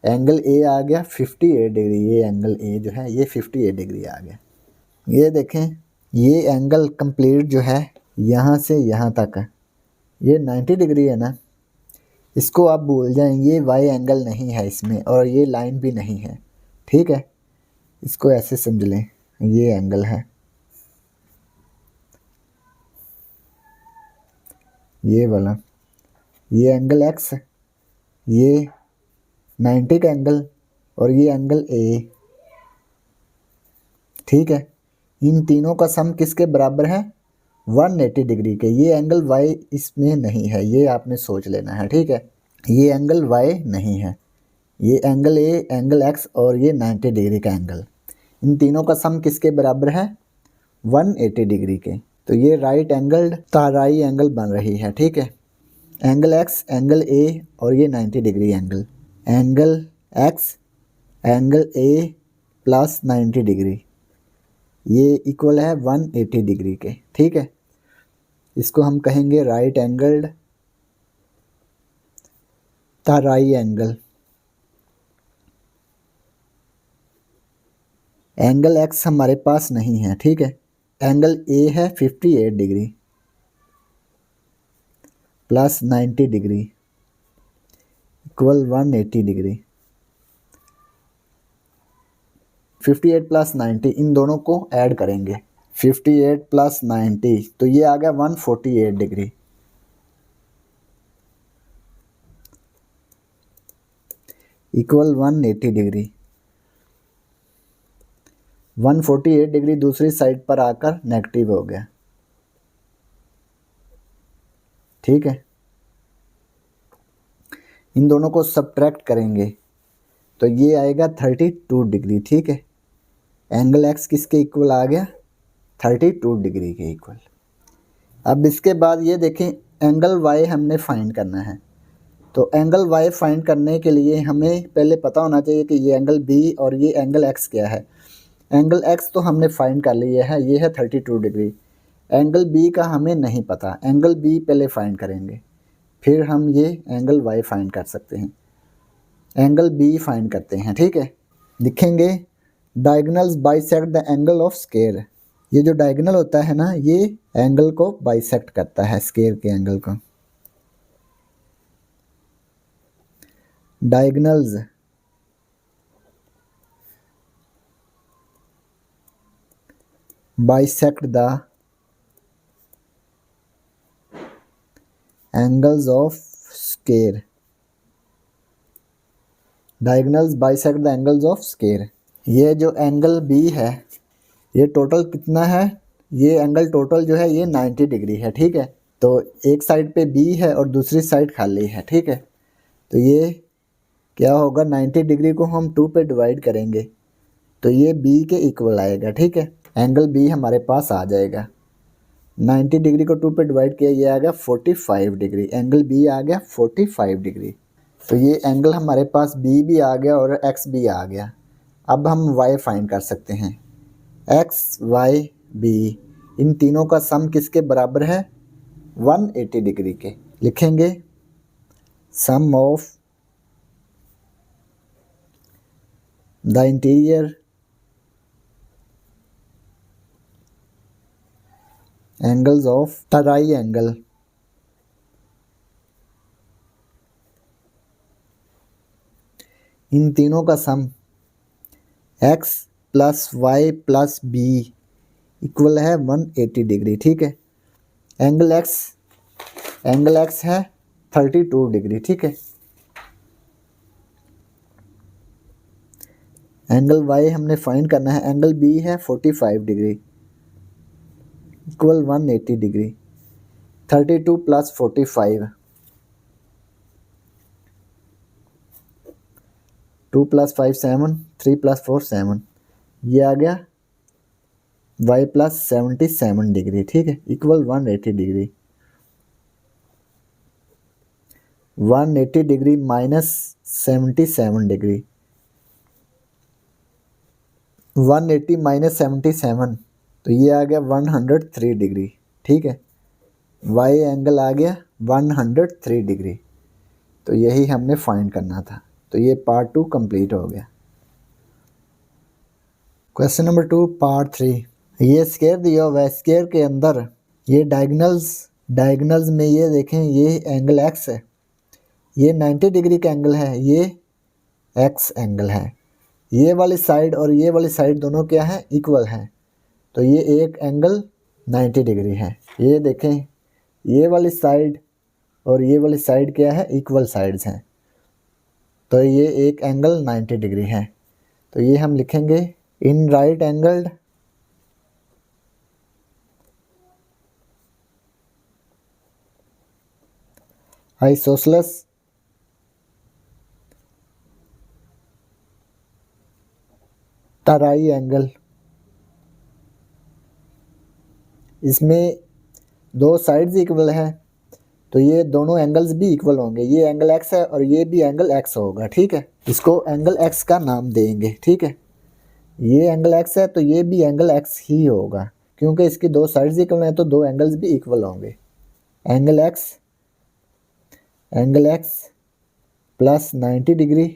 एंगल ए आ गया 58 डिग्री, ये एंगल ए जो है ये 58 डिग्री आ गया। ये देखें, ये एंगल कंप्लीट जो है यहाँ से यहाँ तक है, ये 90 डिग्री है ना, इसको आप भूल जाएं, ये वाई एंगल नहीं है इसमें, और ये लाइन भी नहीं है। ठीक है, इसको ऐसे समझ लें, ये एंगल है, ये वाला, ये एंगल एक्स, ये 90 का एंगल, और ये एंगल ए। ठीक है, इन तीनों का सम किसके बराबर है? 180 डिग्री के। ये एंगल वाई इसमें नहीं है, ये आपने सोच लेना है। ठीक है, ये एंगल वाई नहीं है, ये एंगल ए, एंगल एक्स और ये 90 डिग्री का एंगल, इन तीनों का सम किसके बराबर है? 180 डिग्री के। तो ये राइट एंगल्ड ताराई एंगल बन रही है। ठीक है, एंगल एक्स, एंगल ए और ये 90 degree angle, angle x, angle A plus 90 degree, ये इक्वल है 180 डिग्री के। ठीक है, इसको हम कहेंगे राइट एंगल्ड तराई एंगल, एंगल एक्स हमारे पास नहीं है, ठीक है। एंगल ए है 58 degree plus 90 degree equal 180 degree. 58 plus 90 इन दोनों को ऐड करेंगे, 58 प्लस 90 तो ये आ गया 148 डिग्री इक्वल 180 डिग्री। 148 डिग्री दूसरी साइड पर आकर नेगेटिव हो गया, ठीक है। इन दोनों को सब्ट्रैक्ट करेंगे तो ये आएगा 32 डिग्री, ठीक है। एंगल एक्स किसके इक्वल आ गया, 32 डिग्री के इक्वल। अब इसके बाद ये देखें, एंगल वाई हमने फाइंड करना है। तो एंगल वाई फाइंड करने के लिए हमें पहले पता होना चाहिए कि ये एंगल बी और ये एंगल एक्स क्या है। एंगल एक्स तो हमने फाइंड कर लिया है, ये है 32 डिग्री। एंगल बी का हमें नहीं पता, एंगल बी पहले फाइंड करेंगे, फिर हम ये एंगल वाई फाइंड कर सकते हैं। एंगल बी फाइंड करते हैं, ठीक है। लिखेंगे diagonals bisect the angle of square. ये जो डायगोनल होता है ना, ये एंगल को बाइसेक्ट करता है, स्क्वायर के एंगल को। Diagonals bisect the angles of square. Diagonals bisect the angles of square. ये जो एंगल बी है, ये टोटल कितना है, ये एंगल टोटल जो है ये 90 डिग्री है, ठीक है। तो एक साइड पे बी है और दूसरी साइड खाली है, ठीक है। तो ये क्या होगा, 90 डिग्री को हम 2 पे डिवाइड करेंगे तो ये बी के इक्वल आएगा, ठीक है। एंगल बी हमारे पास आ जाएगा। 90 डिग्री को 2 पे डिवाइड किया, ये आ गया 45 डिग्री। एंगल बी आ गया 45 डिग्री। तो ये एंगल हमारे पास बी भी आ गया और एक्स भी आ गया। अब हम वाई फाइंड कर सकते हैं। एक्स वाई बी इन तीनों का सम किसके बराबर है, 180 डिग्री के। लिखेंगे sum of the interior angles of triangle इन तीनों का sum x plus Y plus b equal है 180 डिग्री, ठीक है। एंगल x है 32 डिग्री, ठीक है। एंगल y हमने फाइंड करना है, एंगल b है 45 degree equal 180 degree. 32 plus 45 2 plus 5 7 3 plus 4 7, ये आ गया y प्लस 77 डिग्री, ठीक है, equal 180 degree. 180 degree minus 77 degree, 180 minus 77 तो ये आ गया 103 डिग्री, ठीक है। y एंगल आ गया 103 डिग्री। तो यही हमने फाइंड करना था। तो ये पार्ट 2 कंप्लीट हो गया। Question number 2 part 3। ये स्क्वायर दिया हुआ है, स्क्वायर के अंदर ये डायगोनल्स में ये देखें, ये एंगल x है, ये 90 डिग्री का एंगल है, ये x एंगल है। ये वाली साइड और ये वाली साइड दोनों क्या है, इक्वल हैं। तो ये एक एंगल 90 डिग्री है। ये देखें, ये वाली साइड और ये वाली साइड क्या है, इक्वल साइड्स हैं। तो ये एक एंगल 90 डिग्री है। तो ये हम लिखेंगे in right angled isosceles Terai angle. इसमें दो साइड्स इक्वल हैं तो ये दोनों एंगल्स भी इक्वल होंगे। ये एंगल x है और ये भी एंगल x होगा, ठीक है। इसको एंगल x का नाम देंगे, ठीक है। ये एंगल x है तो ये भी एंगल x ही होगा, क्योंकि इसकी दो साइड्स इक्वल हैं तो दो एंगल्स भी इक्वल होंगे। एंगल x प्लस 90 डिग्री,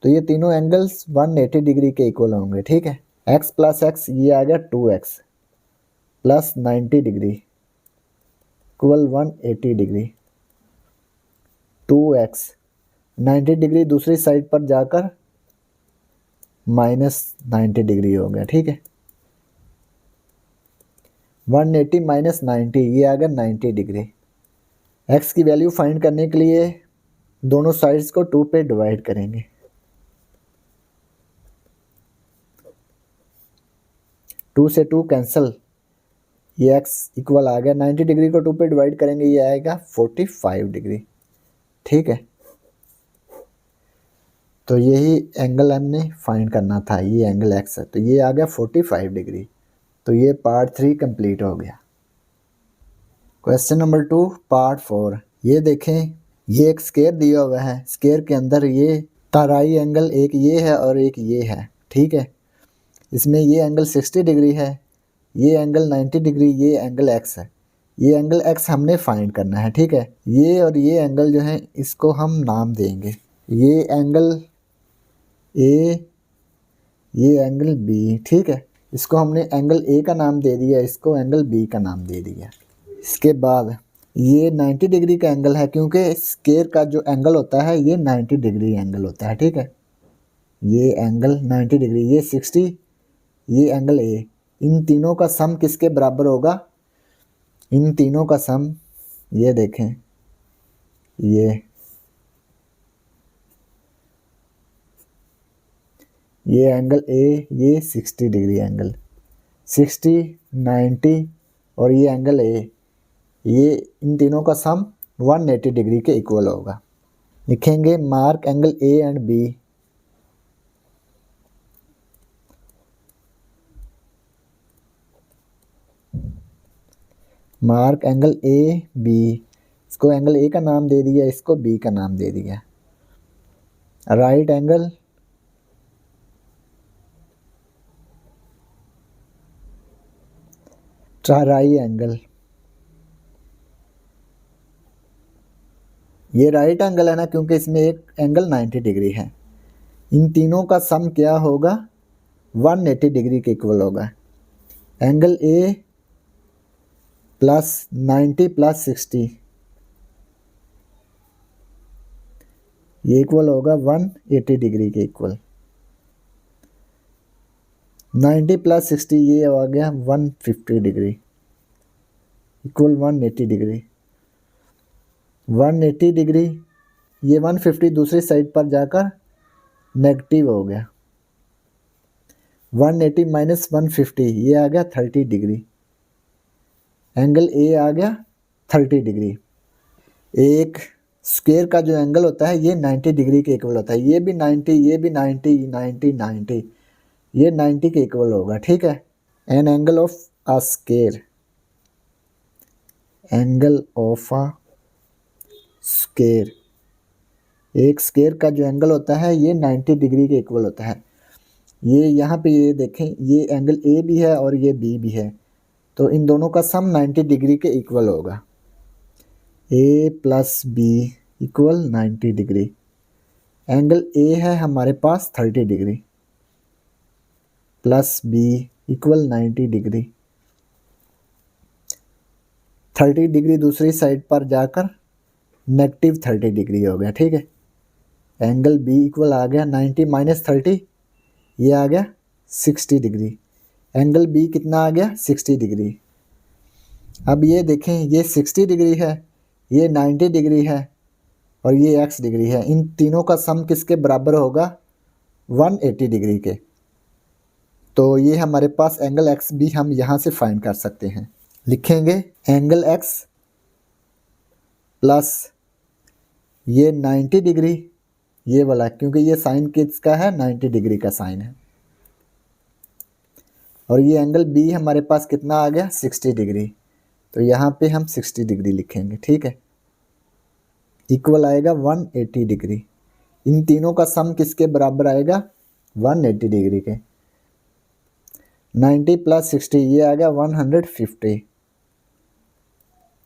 तो ये तीनों एंगल्स 180 डिग्री के इक्वल होंगे, ठीक है। x प्लस एक्स ये आ गया 2x plus 90 degree equal 180 degree. 2x 90 degree दूसरी साइड पर जाकर माइनस 90 डिग्री हो गया, ठीक है। 180 माइनस 90 ये आ गया 90 डिग्री। x की वैल्यू फाइंड करने के लिए दोनों साइड्स को 2 पे डिवाइड करेंगे। 2 से 2 कैंसिल, ये x इक्वल आ गया 90 डिग्री को 2 पे डिवाइड करेंगे, ये आएगा 45 डिग्री, ठीक है। तो यही एंगल हमने फाइंड करना था, ये एंगल x है, तो ये आ गया 45 डिग्री। तो ये पार्ट 3 कंप्लीट हो गया। Question number 2 part 4। ये देखें, ये एक स्क्वायर दिया हुआ है, स्क्वायर के अंदर ये तराई एंगल एक ये है और एक ये है, ठीक है। इसमें ये एंगल 60 डिग्री है, ये एंगल 90 डिग्री, ये एंगल x है। ये एंगल x हमने फाइंड करना है, ठीक है। ये और ये एंगल जो है इसको हम नाम देंगे, ये एंगल A, ये एंगल B, ठीक है। इसको हमने एंगल A का नाम दे दिया, इसको एंगल B का नाम दे दिया। इसके बाद ये 90 डिग्री का एंगल है, क्योंकि स्क्वायर का जो एंगल होता है ये 90 डिग्री एंगल होता है, ठीक है। ये एंगल 90 डिग्री, ये 60, ये एंगल A, इन तीनों का सम किसके बराबर होगा? इन तीनों का सम, ये देखें, ये एंगल A, ये 60 डिग्री एंगल, 60, 90 और ये एंगल A, ये इन तीनों का सम 180 डिग्री के इक्वल होगा। लिखेंगे mark angle A and B। Mark angle A B, इसको एंगल A का नाम दे दिया, इसको B का नाम दे दिया। राइट एंगल ट्राई एंगल, ये राइट एंगल है ना, क्योंकि इसमें एक एंगल 90 डिग्री है। इन तीनों का सम क्या होगा? 180 डिग्री के इक्वल होगा। एंगल A प्लस 90 प्लस 60, ये इक्वल होगा 180 डिग्री के इक्वल। 90 प्लस 60 ये आ गया 150 डिग्री इक्वल 180 डिग्री। 180 डिग्री, ये 150 दूसरी साइड पर जाकर नेगेटिव हो गया। 180 माइनस 150 ये आ गया 30 डिग्री। एंगल A आ गया 30 डिग्री। एक स्क्वायर का जो एंगल होता है ये 90 डिग्री के इक्वल होता है, ये भी 90, ये भी 90, 90, 90, ये 90 के इक्वल होगा, ठीक है। An angle of a square, angle of a square, एक स्क्वायर का जो एंगल होता है ये 90 डिग्री के इक्वल होता है। ये यहाँ पे ये देखें, ये एंगल A भी है और ये B भी है, तो इन दोनों का सम 90 डिग्री के इक्वल होगा। A plus B equal 90 degree. Angle A है हमारे पास 30 degree plus B equal 90 degree. 30 degree दूसरी साइड पर जाकर नेगेटिव 30 डिग्री हो गया, ठीक है। एंगल B इक्वल आ गया 90 माइनस 30, ये आ गया 60 डिग्री। एंगल B कितना आ गया? 60 डिग्री। अब ये देखें, ये 60 डिग्री है, ये 90 डिग्री है और ये x डिग्री है। इन तीनों का सम किसके बराबर होगा? 180 डिग्री के। तो ये हमारे पास एंगल x भी हम यहाँ से फाइंड कर सकते हैं। लिखेंगे एंगल x प्लस ये 90 डिग्री, ये वाला, क्योंकि ये साइन किसका है? 90 डिग्री का साइन है। और ये एंगल B हमारे पास कितना आ गया? 60 डिग्री। तो यहाँ पे हम 60 डिग्री लिखेंगे, ठीक है। इक्वल आएगा 180 डिग्री। इन तीनों का सम किसके बराबर आएगा? 180 डिग्री के। 90 प्लस 60 ये आ गया 150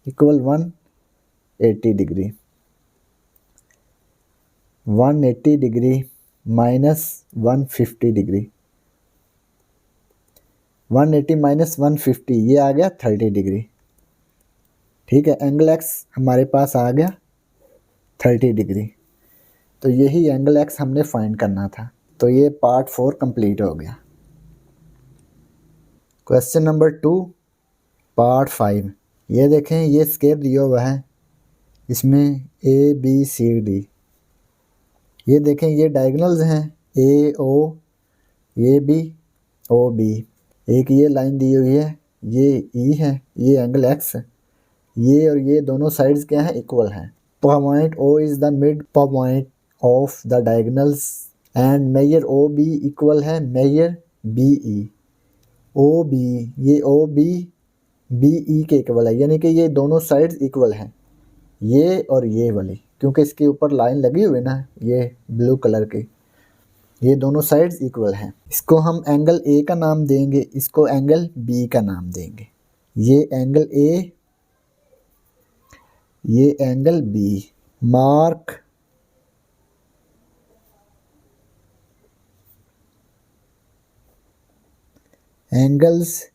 equal 180 degree. 180 degree minus 150 degree, 180 minus 150 ये आ गया 30 डिग्री। ठीक है, एंगल एक्स हमारे पास आ गया 30 डिग्री। तो यही एंगल एक्स हमने फाइंड करना था। तो ये पार्ट 4 कंप्लीट हो गया। Question number 2 part 5। ये देखें, ये स्केल दिया हुआ है, इसमें ए बी सी डी। ये देखें, ये डायगोनल्स हैं, ए ओ, ये बी ओ बी। एक ये लाइन दी हुई है, ये ई है, ये एंगल एक्स है। ये और ये दोनों साइड्स क्या हैं, इक्वल हैं। Point O is the mid point of the diagonals and measure O B equal है measure B E. O B, ये ओ बी बी ई के इक्वल है, यानी कि ये दोनों साइड्स इक्वल हैं, ये और ये वाली, क्योंकि इसके ऊपर लाइन लगी हुई है ना, ये ब्लू कलर की, ये दोनों साइड्स इक्वल हैं। इसको हम एंगल ए का नाम देंगे, इसको एंगल बी का नाम देंगे। ये एंगल ए, ये angle B. Mark angles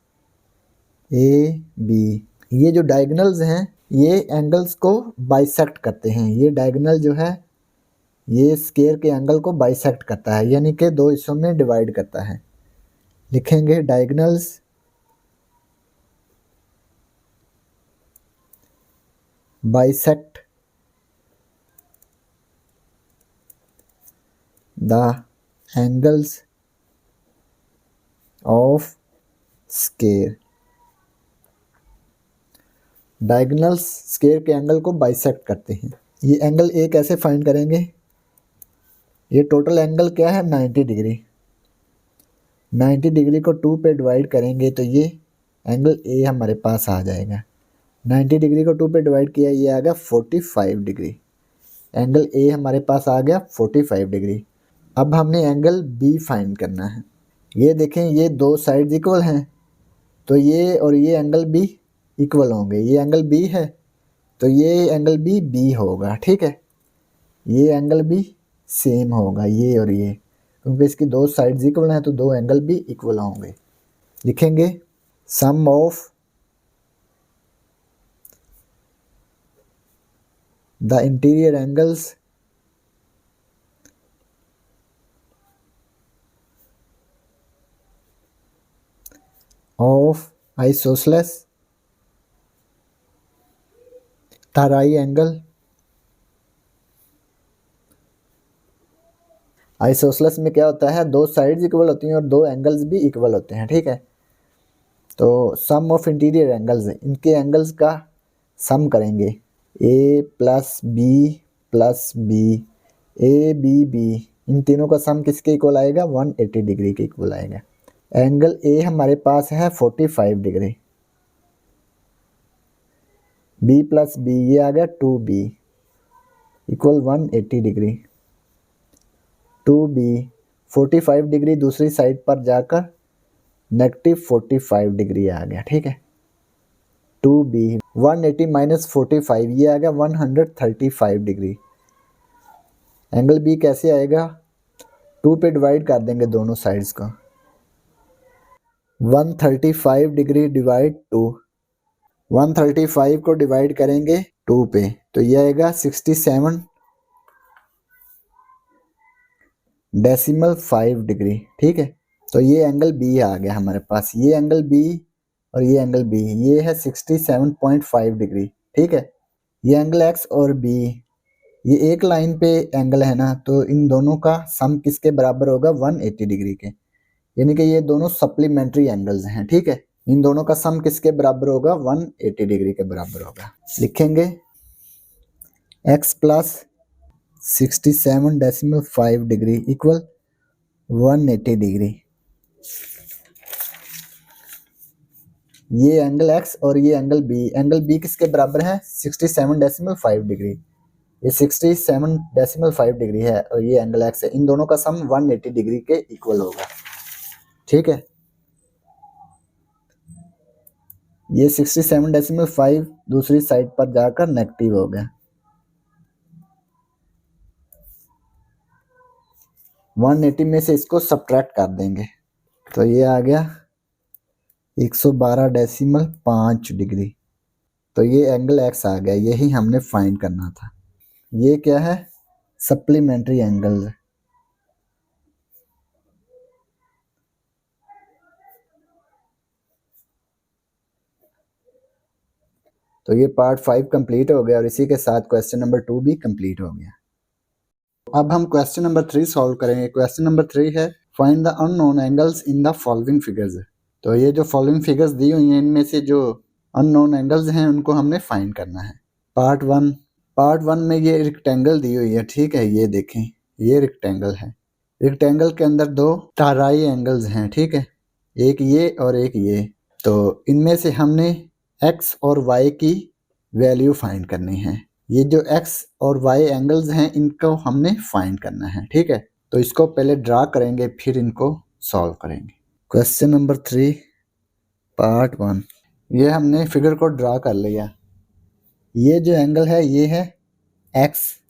A B. ये जो डायगोनल्स हैं, ये एंगल्स को बाइसेक्ट करते हैं। ये डायगोनल जो है, ये स्क्वायर के एंगल को बाइसेक्ट करता है, यानी कि दो हिस्सों में डिवाइड करता है। लिखेंगे diagonals bisect the angles of square. Diagonals square के एंगल को बाइसेक्ट करते हैं। ये एंगल ए कैसे फाइंड करेंगे? ये टोटल एंगल क्या है, 90 डिग्री। 90 डिग्री को 2 पे डिवाइड करेंगे तो ये एंगल ए हमारे पास आ जाएगा। 90 डिग्री को 2 पे डिवाइड किया, ये आ गया 45 डिग्री। एंगल ए हमारे पास आ गया 45 डिग्री। अब हमने एंगल बी फाइंड करना है। ये देखें, ये दो साइड्स इक्वल हैं, तो ये और ये एंगल बी इक्वल होंगे। ये एंगल बी है तो ये एंगल बी बी होगा। ठीक है, ये एंगल बी सेम होगा, ये और ये, क्योंकि इसकी दो साइड्स इक्वल हैं तो दो एंगल भी इक्वल होंगे। लिखेंगे sum of the interior angles of isosceles triangle. Isosceles में क्या होता है, दो साइड्स इक्वल होती हैं और दो एंगल्स भी इक्वल होते हैं। ठीक है, तो सम ऑफ इंटीरियर एंगल्स, इनके एंगल्स का सम करेंगे। A plus B, A B B, इन तीनों का सम किसके इक्वल आएगा, 180 डिग्री के इक्वल आएगा। एंगल ए हमारे पास है 45 डिग्री, बी प्लस बी ये आ गया 2b equal 180 degree. 2b 45 degree दूसरी साइड पर जाकर नेगेटिव 45 डिग्री आ गया। ठीक है, 2b 180 माइनस 45 ये आ गया 135 डिग्री। एंगल बी कैसे आएगा, 2 पे डिवाइड कर देंगे दोनों साइड्स को। 135 डिग्री डिवाइड 2, 135 को डिवाइड करेंगे 2 पे तो ये आएगा 67.5 डिग्री। ठीक है, तो ये एंगल बी आ गया हमारे पास। ये एंगल बी और ये एंगल बी, ये है 67.5 डिग्री। ठीक है, ये एंगल एक्स और बी ये एक लाइन पे एंगल है ना, तो इन दोनों का सम किसके बराबर होगा, 180 डिग्री के, यानी कि ये दोनों सप्लीमेंट्री एंगल्स हैं। ठीक है, इन दोनों का सम किसके बराबर होगा, 180 डिग्री के बराबर होगा। लिखेंगे x plus 67.5 degree equal 180 degree. ये एंगल x और ये एंगल b किसके बराबर है, 67.5 डिग्री। ये 67.5 डिग्री है और ये एंगल x है, इन दोनों का सम 180 डिग्री के इक्वल होगा। ठीक है, ये 67.5 दूसरी साइड पर जाकर नेगेटिव हो गया। 180 में से इसको सब्ट्रैक्ट कर देंगे तो ये आ गया 112.5 डिग्री। तो ये एंगल एक्स आ गया, यही हमने फाइंड करना था। ये क्या है? Supplementary angle. तो ये पार्ट 5 कंप्लीट हो गया और इसी के साथ क्वेश्चन नंबर 2 भी कंप्लीट हो गया। अब हम क्वेश्चन नंबर 3 सॉल्व करेंगे। क्वेश्चन नंबर 3 है find the unknown angles in the following figures. तो ये जो फॉलोइंग फिगर्स दी हुई हैं इनमें से जो अननोन एंगल्स हैं उनको हमने फाइंड करना है। पार्ट 1 में ये रेक्टेंगल दी हुई है, ठीक है। ये देखें, ये रेक्टेंगल है। रेक्टेंगल के अंदर दो ताराई एंगल्स हैं, ठीक है, एक ये और एक ये। तो इनमें से हमने एक्स और वाई की वैल्यू फाइंड करनी है। ये जो एक्स और वाई एंगल्स हैं इनको हमने फाइंड करना है, ठीक है। तो इसको पहले ड्रा करेंगे फिर इनको सॉल्व करेंगे। Question number 3 part 1। ये हमने फिगर को ड्रा कर लिया। ये जो एंगल है ये है एक्स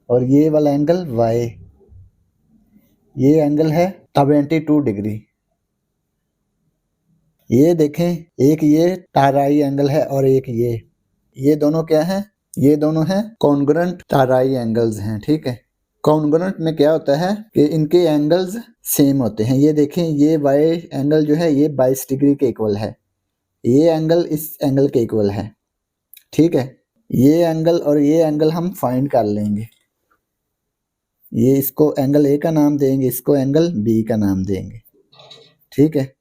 और ये वाला एंगल वाई। ये एंगल है 72 डिग्री। ये देखें, एक ये ताराई एंगल है और एक ये दोनों क्या है? ये दोनों हैं कॉन्ग्रुएंट ताराई एंगल्स हैं, ठीक है। कॉन्ग्रुएंट में क्या होता है कि इनके एंगल्स सेम होते हैं। ये देखें, ये वाई एंगल जो है ये 22 डिग्री के इक्वल है, ये एंगल इस एंगल के इक्वल है, ठीक है। ये एंगल और ये एंगल हम फाइंड कर लेंगे। ये इसको एंगल ए का नाम देंगे, इसको एंगल बी का नाम देंगे, ठीक है।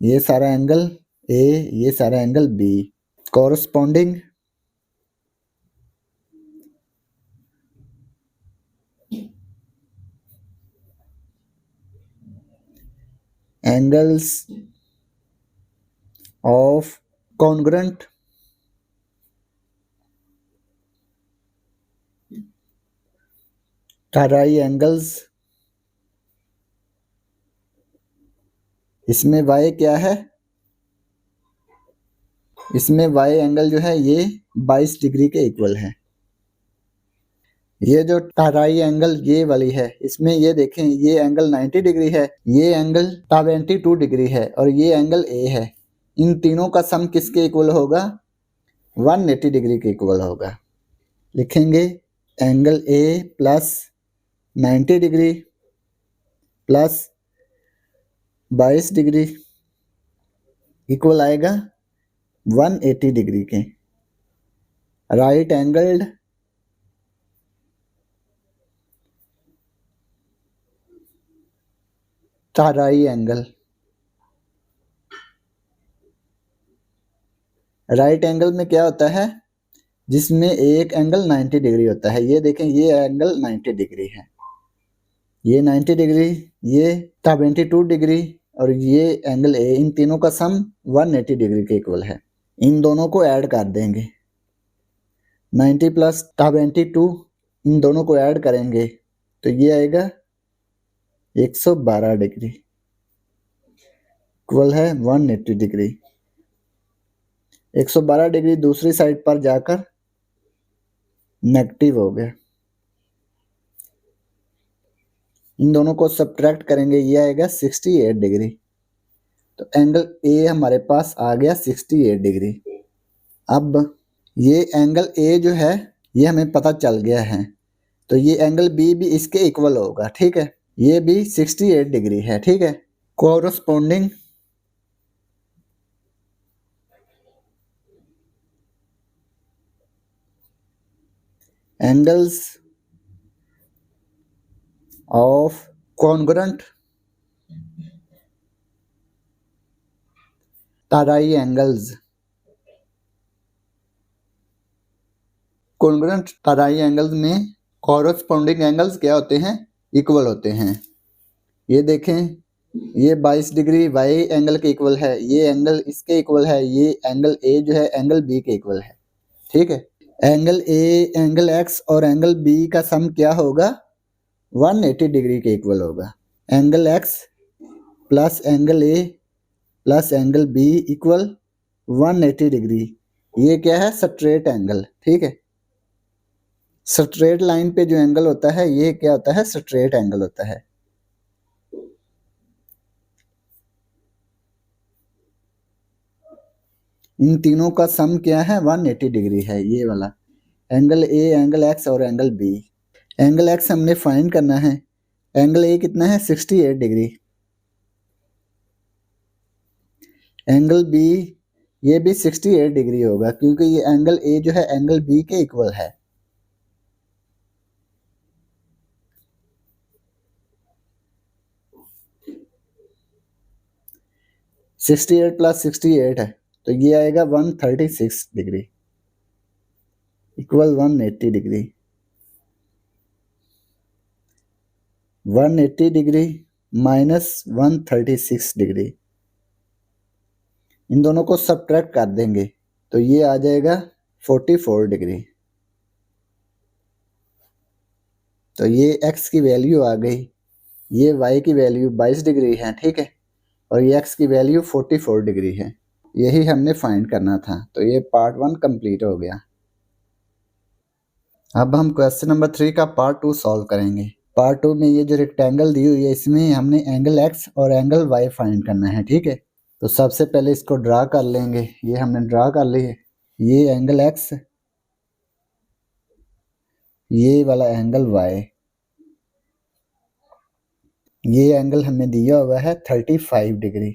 ये सारा एंगल ए, ये सारा angle B. Corresponding angles of congruent triangles. इसमें y क्या है? इसमें y एंगल जो है ये 22 डिग्री के इक्वल है। ये जो ताराई एंगल ये वाली है इसमें ये देखें, ये एंगल 90 डिग्री है, ये एंगल 72 डिग्री है और ये एंगल a है। इन तीनों का सम किसके इक्वल होगा? 180 डिग्री के इक्वल होगा। लिखेंगे angle a plus 90 degree plus 22 degree equal आएगा 180 डिग्री के। Right angled triangle. Right angle में क्या होता है? जिसमें एक एंगल 90 डिग्री होता है। ये देखें, ये एंगल 90 डिग्री है, ये 90 डिग्री, ये 72 डिग्री और ये एंगल ए। इन तीनों का सम 180 डिग्री के इक्वल है। इन दोनों को ऐड कर देंगे, 90 प्लस 72, इन दोनों को ऐड करेंगे तो ये आएगा 112 डिग्री इक्वल है 180 डिग्री। 112 डिग्री दूसरी साइड पर जाकर नेगेटिव हो गया। इन दोनों को सब्ट्रैक्ट करेंगे, ये आएगा 68 डिग्री। तो एंगल ए हमारे पास आ गया 68 डिग्री। अब ये एंगल ए जो है ये हमें पता चल गया है, तो ये एंगल बी भी इसके इक्वल होगा, ठीक है। ये भी 68 डिग्री है, ठीक है। Corresponding angles of congruent triangles. Congruent triangles में कॉरस्पॉन्डिंग एंगल्स क्या होते हैं? इक्वल होते हैं। ये देखें, ये 22 डिग्री वाई एंगल के इक्वल है, ये एंगल इसके इक्वल है, ये एंगल ए जो है एंगल बी के इक्वल है, ठीक है। एंगल ए, एंगल एक्स और एंगल बी का सम क्या होगा? 180 डिग्री के इक्वल होगा। Angle X plus angle A plus angle B equal 180 degree. ये क्या है? स्ट्रेट एंगल, ठीक है। स्ट्रेट लाइन पे जो एंगल होता है ये क्या होता है, स्ट्रेट एंगल होता है। इन तीनों का सम क्या है, 180 डिग्री है ये वाला एंगल ए, एंगल एक्स और एंगल बी। एंगल एक्स हमने फाइंड करना है, एंगल ए कितना है 68 डिग्री, एंगल बी ये भी 68 डिग्री होगा क्योंकि ये एंगल ए जो है एंगल बी के इक्वल है। सिक्सटी एट प्लस 68 है तो ये आएगा 136 degree equal 180 degree. 180 degree minus 136 degree, इन दोनों को सब्ट्रैक्ट कर देंगे तो ये आ जाएगा 44 डिग्री। तो ये x की वैल्यू आ गई, ये y की वैल्यू 22 डिग्री है, ठीक है, और ये x की वैल्यू 44 डिग्री है। यही हमने फाइंड करना था। तो ये पार्ट 1 कंप्लीट हो गया। अब हम क्वेश्चन नंबर 3 का पार्ट 2 सॉल्व करेंगे। पार्ट 2 में ये जो रेक्टेंगल दी हुई है इसमें हमने एंगल x और एंगल y फाइंड करना है, ठीक है। तो सबसे पहले इसको ड्रा कर लेंगे, ये हमने ड्रा कर ली है। ये एंगल x, ये वाला एंगल y, ये एंगल हमें दिया हुआ है 35 डिग्री।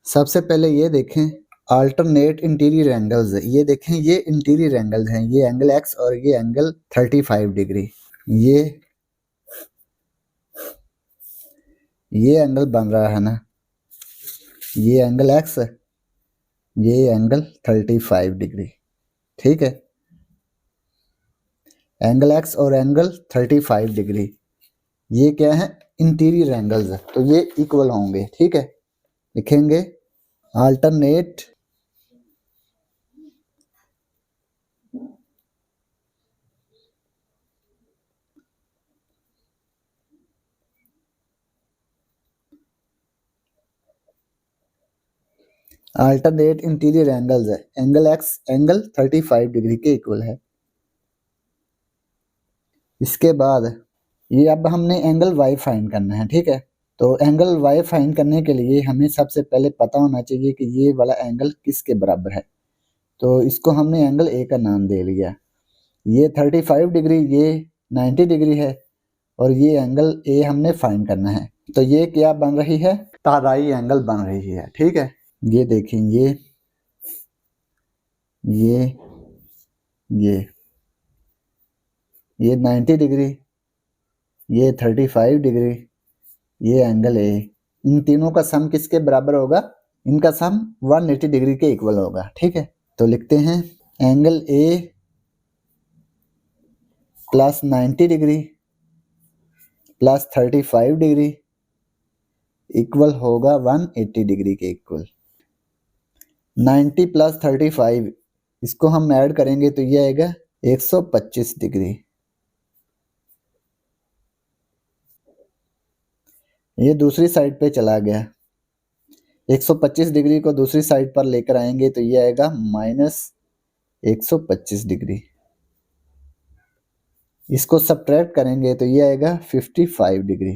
सबसे पहले ये देखें अल्टरनेट इंटीरियर एंगल्स, ये देखें ये इंटीरियर एंगल्स हैं, ये एंगल x और ये एंगल 35 डिग्री। ये एंगल बन रहा है ना, ये एंगल x, ये एंगल 35 डिग्री, ठीक है। एंगल x और एंगल 35 डिग्री ये क्या है, इंटीरियर एंगल्स है, तो ये इक्वल होंगे, ठीक है। लिखेंगे अल्टरनेट अल्टरनेट इंटीरियर एंगल्स है, एंगल x एंगल 35 डिग्री के इक्वल है। इसके बाद ये अब हमने एंगल y फाइंड करना है, ठीक है। तो एंगल y फाइंड करने के लिए हमें सबसे पहले पता होना चाहिए कि ये वाला एंगल किसके बराबर है। तो इसको हमने एंगल a का नाम दे लिया। ये 35 डिग्री, ये 90 डिग्री है और ये एंगल a हमने फाइंड करना है। तो ये क्या बन रही है, ताराई एंगल बन रही है, ठीक है। ये देखें ये 90 डिग्री, ये 35 डिग्री, ये एंगल ए, इन तीनों का सम किसके बराबर होगा, इनका सम 180 डिग्री के इक्वल होगा, ठीक है। तो लिखते हैं angle A plus 90 degree plus 35 degree equal होगा 180 डिग्री के इक्वल। 90 प्लस 35 इसको हम ऐड करेंगे तो ये आएगा 125 डिग्री। ये दूसरी साइड पे चला गया, 125 डिग्री को दूसरी साइड पर लेकर आएंगे तो ये आएगा माइनस 125 डिग्री। इसको सब्ट्रैक्ट करेंगे तो ये आएगा 55 डिग्री।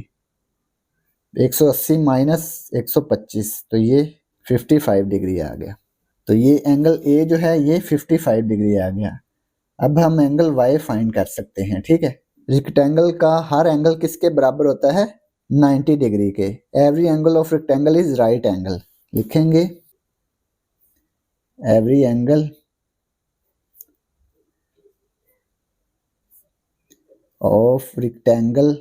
180 माइनस 125 तो ये 55 डिग्री आ गया। तो ये एंगल ए जो है ये 55 डिग्री आ गया। अब हम एंगल y फाइंड कर सकते हैं, ठीक है। रेक्टेंगल का हर एंगल किसके बराबर होता है, 90 डिग्री के। Every angle of rectangle is right angle. लिखेंगे every angle of rectangle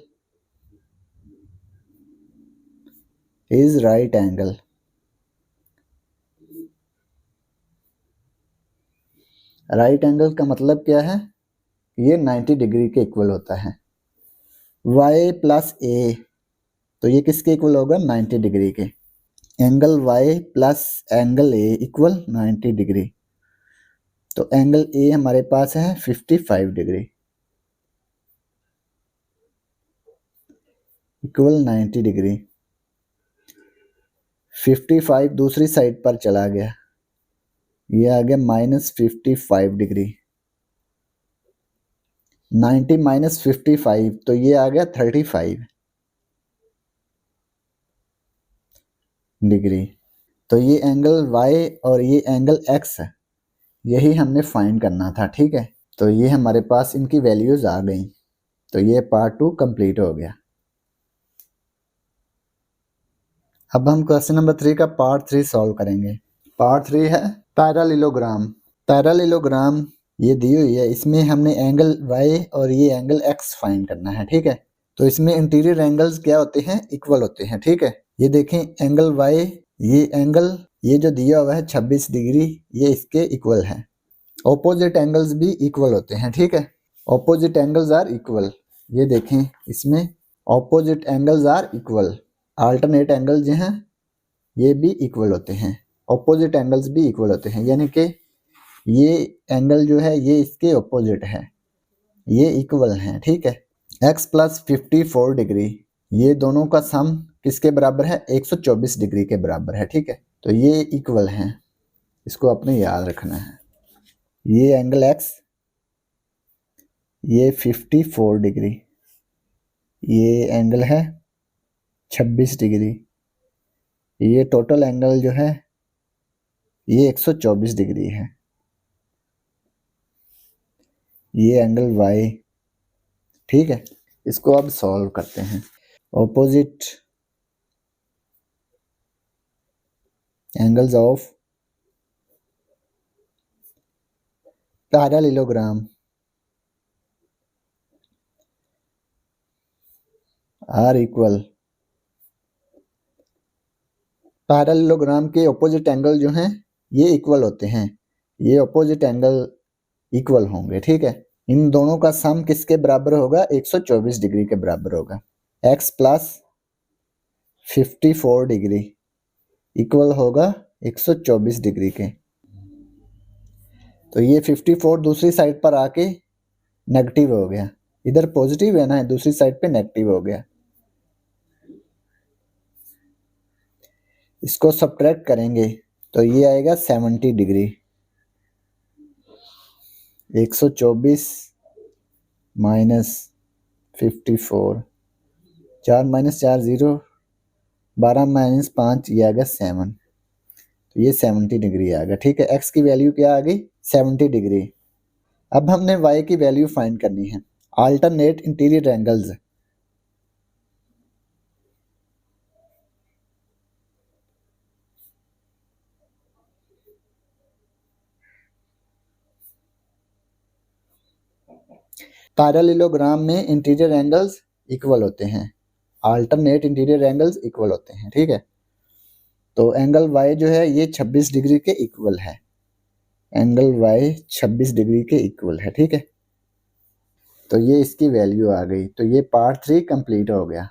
is right angle. Right angle का मतलब क्या है, ये 90 डिग्री के इक्वल होता है। y प्लस ए तो ये किसके इक्वल होगा, 90 डिग्री के। एंगल y प्लस एंगल ए इक्वल 90 डिग्री। तो एंगल ए हमारे पास है 55 डिग्री इक्वल 90 डिग्री। 55 दूसरी साइड पर चला गया, ये आ गया माइनस 55 डिग्री। 90 माइनस 55 तो ये आ गया 35 डिग्री। तो ये एंगल y और ये एंगल x है, यही हमने फाइंड करना था, ठीक है। तो ये हमारे पास इनकी वैल्यूज आ गई। तो ये पार्ट 2 कंप्लीट हो गया। अब हम क्वेश्चन नंबर 3 का पार्ट 3 सॉल्व करेंगे। पार्ट 3 है पैरालेलोग्राम। पैरालेलोग्राम ये दी हुई है, इसमें हमने एंगल y और ये एंगल x फाइंड करना है, ठीक है। तो इसमें इंटीरियर एंगल्स क्या होते हैं, इक्वल होते हैं, ठीक है। ये देखें एंगल y, ये एंगल ये जो दिया हुआ है 26 डिग्री, ये इसके इक्वल है। ऑपोजिट एंगल्स भी इक्वल होते हैं, ठीक है। ऑपोजिट एंगल्स आर इक्वल, ये देखें इसमें opposite angles are equal. Alternate angle जो हैं ये भी इक्वल होते हैं, ऑपोजिट एंगल्स भी इक्वल होते हैं, यानी कि ये एंगल जो है ये इसके ऑपोजिट है, ये इक्वल हैं, ठीक है। x प्लस 54 डिग्री, ये दोनों का सम किसके बराबर है, 124 डिग्री के बराबर है, ठीक है। तो ये इक्वल हैं, इसको आपने याद रखना है। ये एंगल x, ये 54 डिग्री, ये एंगल है 26 डिग्री, ये टोटल एंगल जो है ये 124 डिग्री है। ये एंगल y, ठीक है। इसको अब सॉल्व करते हैं। Opposite angles of parallelogram are equal. Parallelogram के ऑपोजिट एंगल जो हैं ये इक्वल होते हैं, ये ऑपोजिट एंगल इक्वल होंगे, ठीक है। इन दोनों का सम किसके बराबर होगा, 124 डिग्री के बराबर होगा। x प्लस 54 डिग्री इक्वल होगा 124 डिग्री के। तो ये 54 दूसरी साइड पर आके नेगेटिव हो गया, इधर पॉजिटिव है ना, दूसरी साइड पे नेगेटिव हो गया। इसको सब्ट्रैक्ट करेंगे तो ये आएगा 70 डिग्री। 124 माइनस 54, 4 माइनस 4 0, 12 माइनस 5 ये आ गया 7। तो ये 70 डिग्री आ गया, ठीक है। x की वैल्यू क्या आ गई, 70 डिग्री। अब हमने y की वैल्यू फाइंड करनी है। अल्टरनेट इंटीरियर एंगल्स, पैरेललोग्राम में इंटीरियर एंगल्स इक्वल होते हैं, अल्टरनेट इंटीरियर एंगल्स इक्वल होते हैं, ठीक है। तो एंगल y जो है ये 26 डिग्री के इक्वल है, एंगल y 26 डिग्री के इक्वल है, ठीक है। तो ये इसकी वैल्यू आ गई। तो ये पार्ट 3 कंप्लीट हो गया।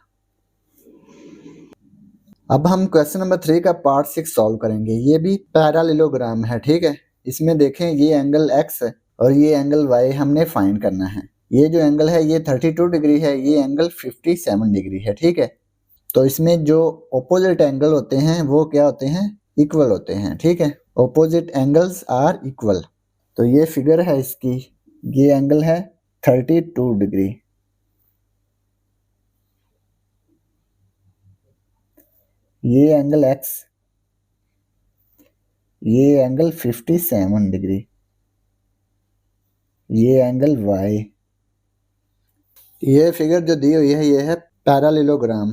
अब हम क्वेश्चन नंबर 3 का पार्ट 6 सॉल्व करेंगे। ये भी पैरेललोग्राम है, ठीक है। इसमें देखें ये एंगल x है और ये एंगल y हमने फाइंड करना है। ये जो एंगल है ये 32 डिग्री है, ये एंगल 57 डिग्री है, ठीक है। तो इसमें जो ऑपोजिट एंगल होते हैं वो क्या होते हैं, इक्वल होते हैं, ठीक है। Opposite angles are equal. तो ये फिगर है इसकी, ये एंगल है 32 डिग्री, ये एंगल x, ये एंगल 57 डिग्री, ये एंगल y। ये फिगर जो दी हुई है ये है पैरेललोग्राम।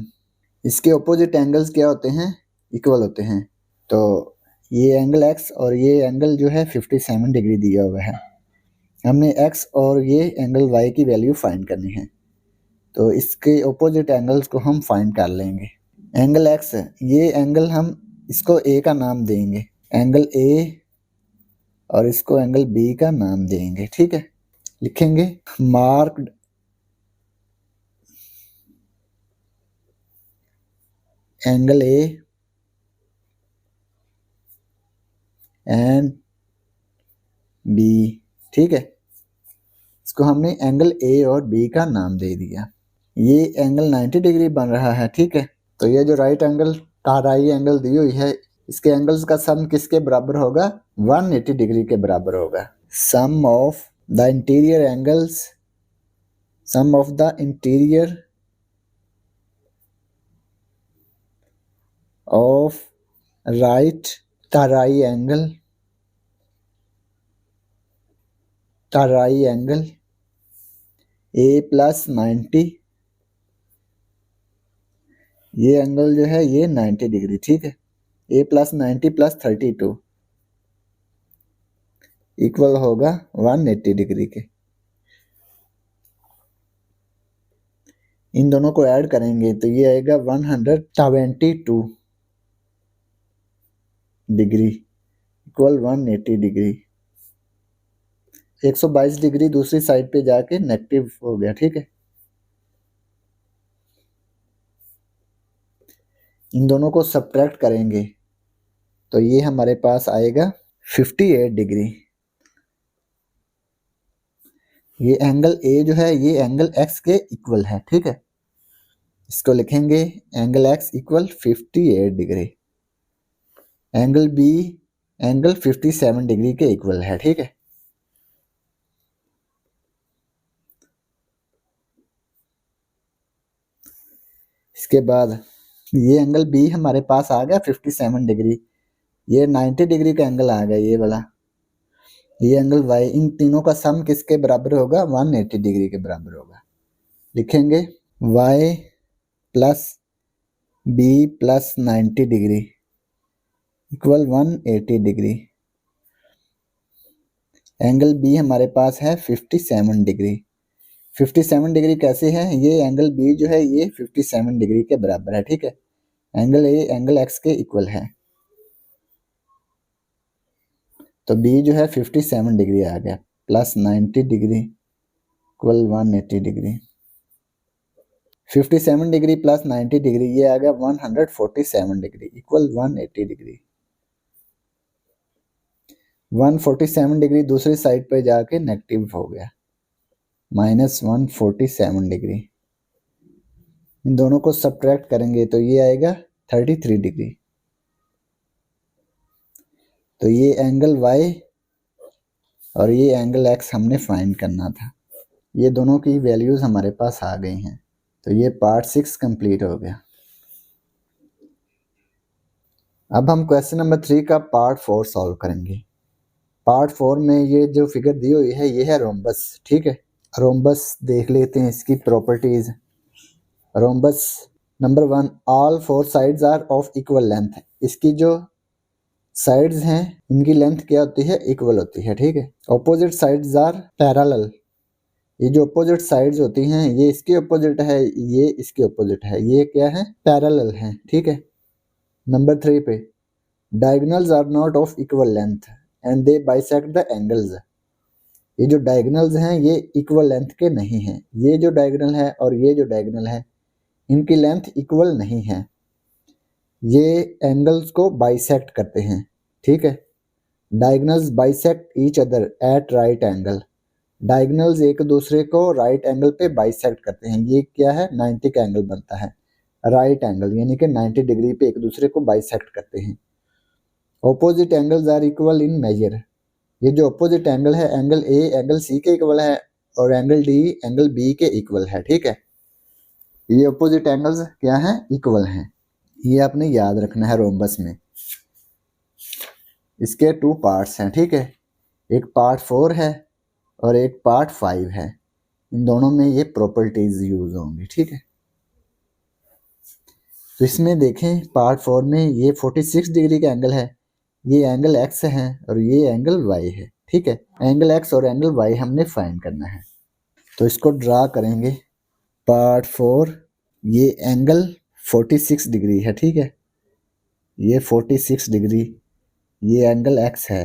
इसके ऑपोजिट एंगल्स क्या होते हैं, इक्वल होते हैं। तो ये एंगल x और ये एंगल जो है 57 डिग्री दिया हुआ है। हमने x और ये एंगल y की वैल्यू फाइंड करनी है। तो इसके ऑपोजिट एंगल्स को हम फाइंड कर लेंगे। एंगल x है, ये एंगल हम इसको a का नाम देंगे, एंगल a, और इसको एंगल b का नाम देंगे, ठीक है। लिखेंगे marked angle a and b, ठीक है। इसको हमने एंगल a और b का नाम दे दिया। ये एंगल 90 डिग्री बन रहा है, ठीक है। तो ये जो राइट एंगल दी हुई है, इसके एंगल्स का सम किसके बराबर होगा, 180 डिग्री के बराबर होगा। Sum of the interior angles sum of the interior of right triangle A plus 90, ये एंगल जो है ये 90 डिग्री, ठीक है। ए प्लस 90 प्लस 32 इक्वल होगा 180 डिग्री के। इन दोनों को ऐड करेंगे तो ये आएगा 172 डिग्री इक्वल 180 डिग्री। 122 डिग्री दूसरी साइड पे जाके नेगेटिव हो गया, ठीक है। इन दोनों को सब्ट्रैक्ट करेंगे तो ये हमारे पास आएगा 58 डिग्री। ये एंगल ए जो है ये एंगल एक्स के इक्वल है, ठीक है। इसको लिखेंगे angle X equal 58 degree. Angle B angle 57 degree के इक्वल है, ठीक है। इसके बाद ये एंगल बी हमारे पास आ गया 57 डिग्री। ये 90 डिग्री का एंगल आ गया ये वाला। ये एंगल वाई, इन तीनों का सम किसके बराबर होगा? 180 डिग्री के बराबर होगा। लिखेंगे Y plus B plus 90 degree equal 180 degree. Angle B हमारे पास है 57 डिग्री। 57 डिग्री कैसे है? ये एंगल बी जो है ये 57 डिग्री के बराबर है, ठीक है। एंगल ए एंगल एक्स के इक्वल है, तो बी जो है 57 डिग्री आ गया plus 90 degree equal 180 degree. 57 degree plus 90 degree ये आ गया 147 डिग्री इक्वल 180 डिग्री। 147 डिग्री दूसरी साइड पर जाके नेगेटिव हो गया माइनस 147 डिग्री। इन दोनों को सब्ट्रैक्ट करेंगे तो ये आएगा 33 डिग्री। तो ये एंगल y और ये एंगल x हमने फाइंड करना था। ये दोनों की वैल्यूज हमारे पास आ गई हैं। तो ये पार्ट 6 कंप्लीट हो गया। अब हम क्वेश्चन नंबर 3 का पार्ट 4 सॉल्व करेंगे। पार्ट 4 में ये जो फिगर दी हुई है ये है रोम्बस, ठीक है। रोम्बस देख लेते हैं इसकी properties. Rhombus number 1, all 4 sides are of equal length. इसकी जो साइड्स हैं इनकी लेंथ क्या होती है? इक्वल होती है, ठीक है। Opposite sides are parallel. ये जो ऑपोजिट साइड्स होती हैं ये इसके ऑपोजिट है, ये इसके ऑपोजिट है, ये क्या है? पैरेलल है, ठीक है। नंबर 3 पे diagonals are not of equal length and they bisect the angles. ये जो डायगोनल्स हैं ये इक्वल लेंथ के नहीं हैं। ये जो डायगोनल है और ये जो डायगोनल है इनकी लेंथ इक्वल नहीं है। ये एंगल्स को बाइसेक्ट करते हैं, ठीक है। Diagonals bisect each other at right angle. Diagonals एक दूसरे को राइट एंगल पे बाइसेक्ट करते हैं। ये क्या है? 90 का एंगल बनता है, राइट एंगल, यानी कि 90 डिग्री पे एक दूसरे को बाइसेक्ट करते हैं। Opposite angles are equal in measure. ये जो ऑपोजिट एंगल है एंगल ए एंगल सी के इक्वल है और एंगल डी एंगल बी के इक्वल है, ठीक है। ये ऑपोजिट एंगल्स क्या हैं? इक्वल हैं। ये आपने याद रखना है रोम्बस में। इसके 2 पार्ट्स हैं, ठीक है। एक पार्ट 4 है और एक पार्ट 5 है। इन दोनों में ये प्रॉपर्टीज यूज होंगी, ठीक है। तो इसमें देखें पार्ट 4 में ये 46 डिग्री का एंगल है, ये एंगल एक्स है और ये एंगल वाई है, ठीक है। एंगल एक्स और एंगल वाई हमने फाइंड करना है। तो इसको ड्रा करेंगे। पार्ट 4 ये एंगल 46 डिग्री है, ठीक है। ये 46 डिग्री, ये एंगल एक्स है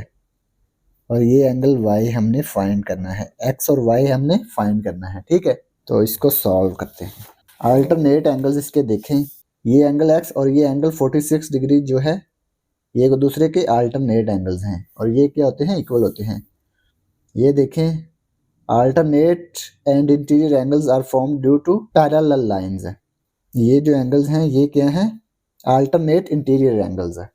और ये एंगल वाई हमने फाइंड करना है। एक्स और वाई हमने फाइंड करना है, ठीक है। तो इसको सॉल्व करते हैं। अल्टरनेट एंगल्स इसके देखें। ये एंगल एक्स और ये एंगल 46 डिग्री जो है ये एक दूसरे के अल्टरनेट एंगल्स हैं और ये क्या होते हैं? इक्वल होते हैं। ये देखें alternate and interior angles are form due to parallel lines. ये जो एंगल्स हैं ये क्या हैं? अल्टरनेट इंटीरियर एंगल्स है।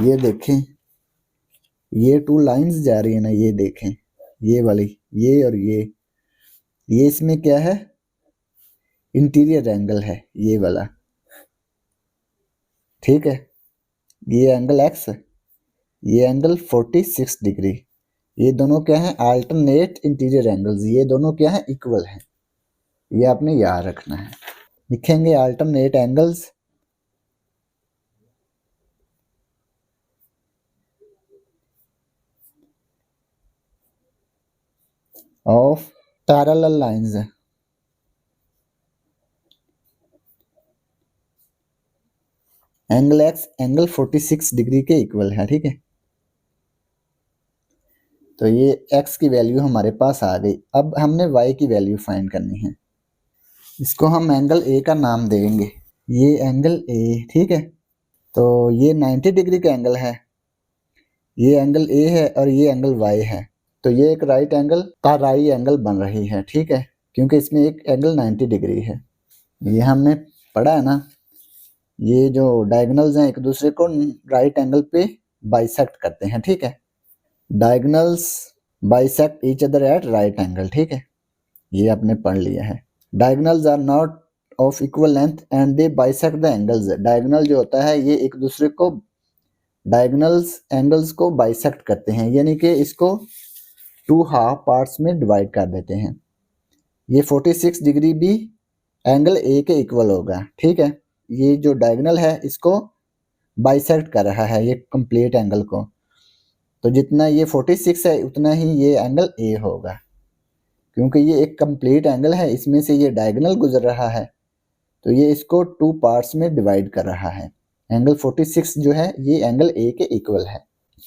ये देखें ये 2 लाइंस जा रही है ना, ये देखें ये वाली, ये और ये इसमें क्या है, इंटीरियर एंगल है ये वाला, ठीक है। ये एंगल एक्स, ये एंगल 46 डिग्री, ये दोनों क्या है, अल्टरनेट इंटीरियर एंगल्स, ये दोनों क्या है, इक्वल है। ये आपने याद रखना है। लिखेंगे alternate angles of parallel lines, angle x angle 46 degree के इक्वल है, ठीक है। तो ये x की वैल्यू हमारे पास आ गई। अब हमने y की वैल्यू फाइंड करनी है। इसको हम एंगल A का नाम देंगे, ये एंगल A, ठीक है। तो ये 90 डिग्री का एंगल है, ये एंगल A है और ये एंगल Y है। तो ये एक राइट एंगल का राइट एंगल बन रही है, ठीक है, क्योंकि इसमें एक एंगल 90 डिग्री है। ये हमने पढ़ा है ना, ये जो डायगोनल्स हैं एक दूसरे को राइट एंगल पे बाइसेक्ट करते हैं, ठीक है। Diagonals bisect each other at right angle, ठीक है, ये आपने पढ़ लिया है। Diagonals are not of equal length and they bisect the angles. Diagonal जो होता है ये एक दूसरे को डायगोनल्स एंगल्स को बाइसेक्ट करते हैं, यानी कि इसको 2 हाफ पार्ट्स में डिवाइड कर देते हैं। ये 46 डिग्री भी एंगल ए के इक्वल होगा, ठीक है। ये जो डायगोनल है इसको बाइसेक्ट कर रहा है ये कंप्लीट एंगल को, तो जितना ये 46 है उतना ही ये एंगल ए होगा, क्योंकि ये एक कंप्लीट एंगल है, इसमें से ये डायगोनल गुजर रहा है, तो ये इसको 2 पार्ट्स में डिवाइड कर रहा है। एंगल 46 जो है ये एंगल ए के इक्वल है।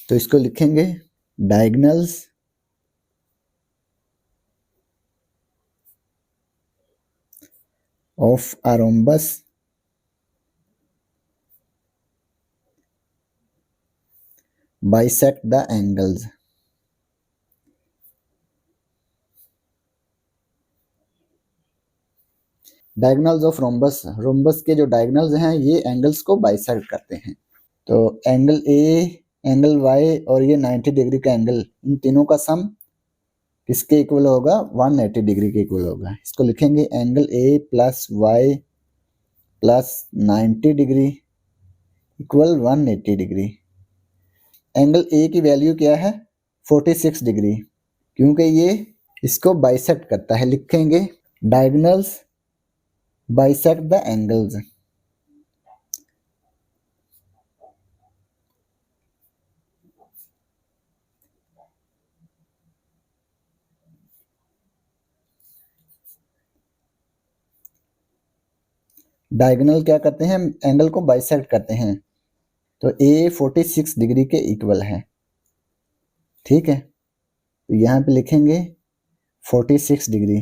तो इसको लिखेंगे diagonals of a rhombus bisect the angles. Diagonals of rhombus, rhombus के जो डायगोनल्स हैं ये एंगल्स को बाइसेक्ट करते हैं। तो एंगल ए, एंगल वाई और ये 90 डिग्री का एंगल, इन तीनों का सम किसके इक्वल होगा, 180 डिग्री के इक्वल होगा। इसको लिखेंगे angle A plus Y plus 90 degree equal 180 degree. Angle A की वैल्यू क्या है, 46 डिग्री, क्योंकि ये इसको बाइसेक्ट करता है। लिखेंगे diagonals bisect the angles. Diagonal क्या करते हैं, एंगल को बाइसेक्ट करते हैं। तो ए 46 डिग्री के इक्वल है, ठीक है। तो यहाँ पे लिखेंगे 46 degree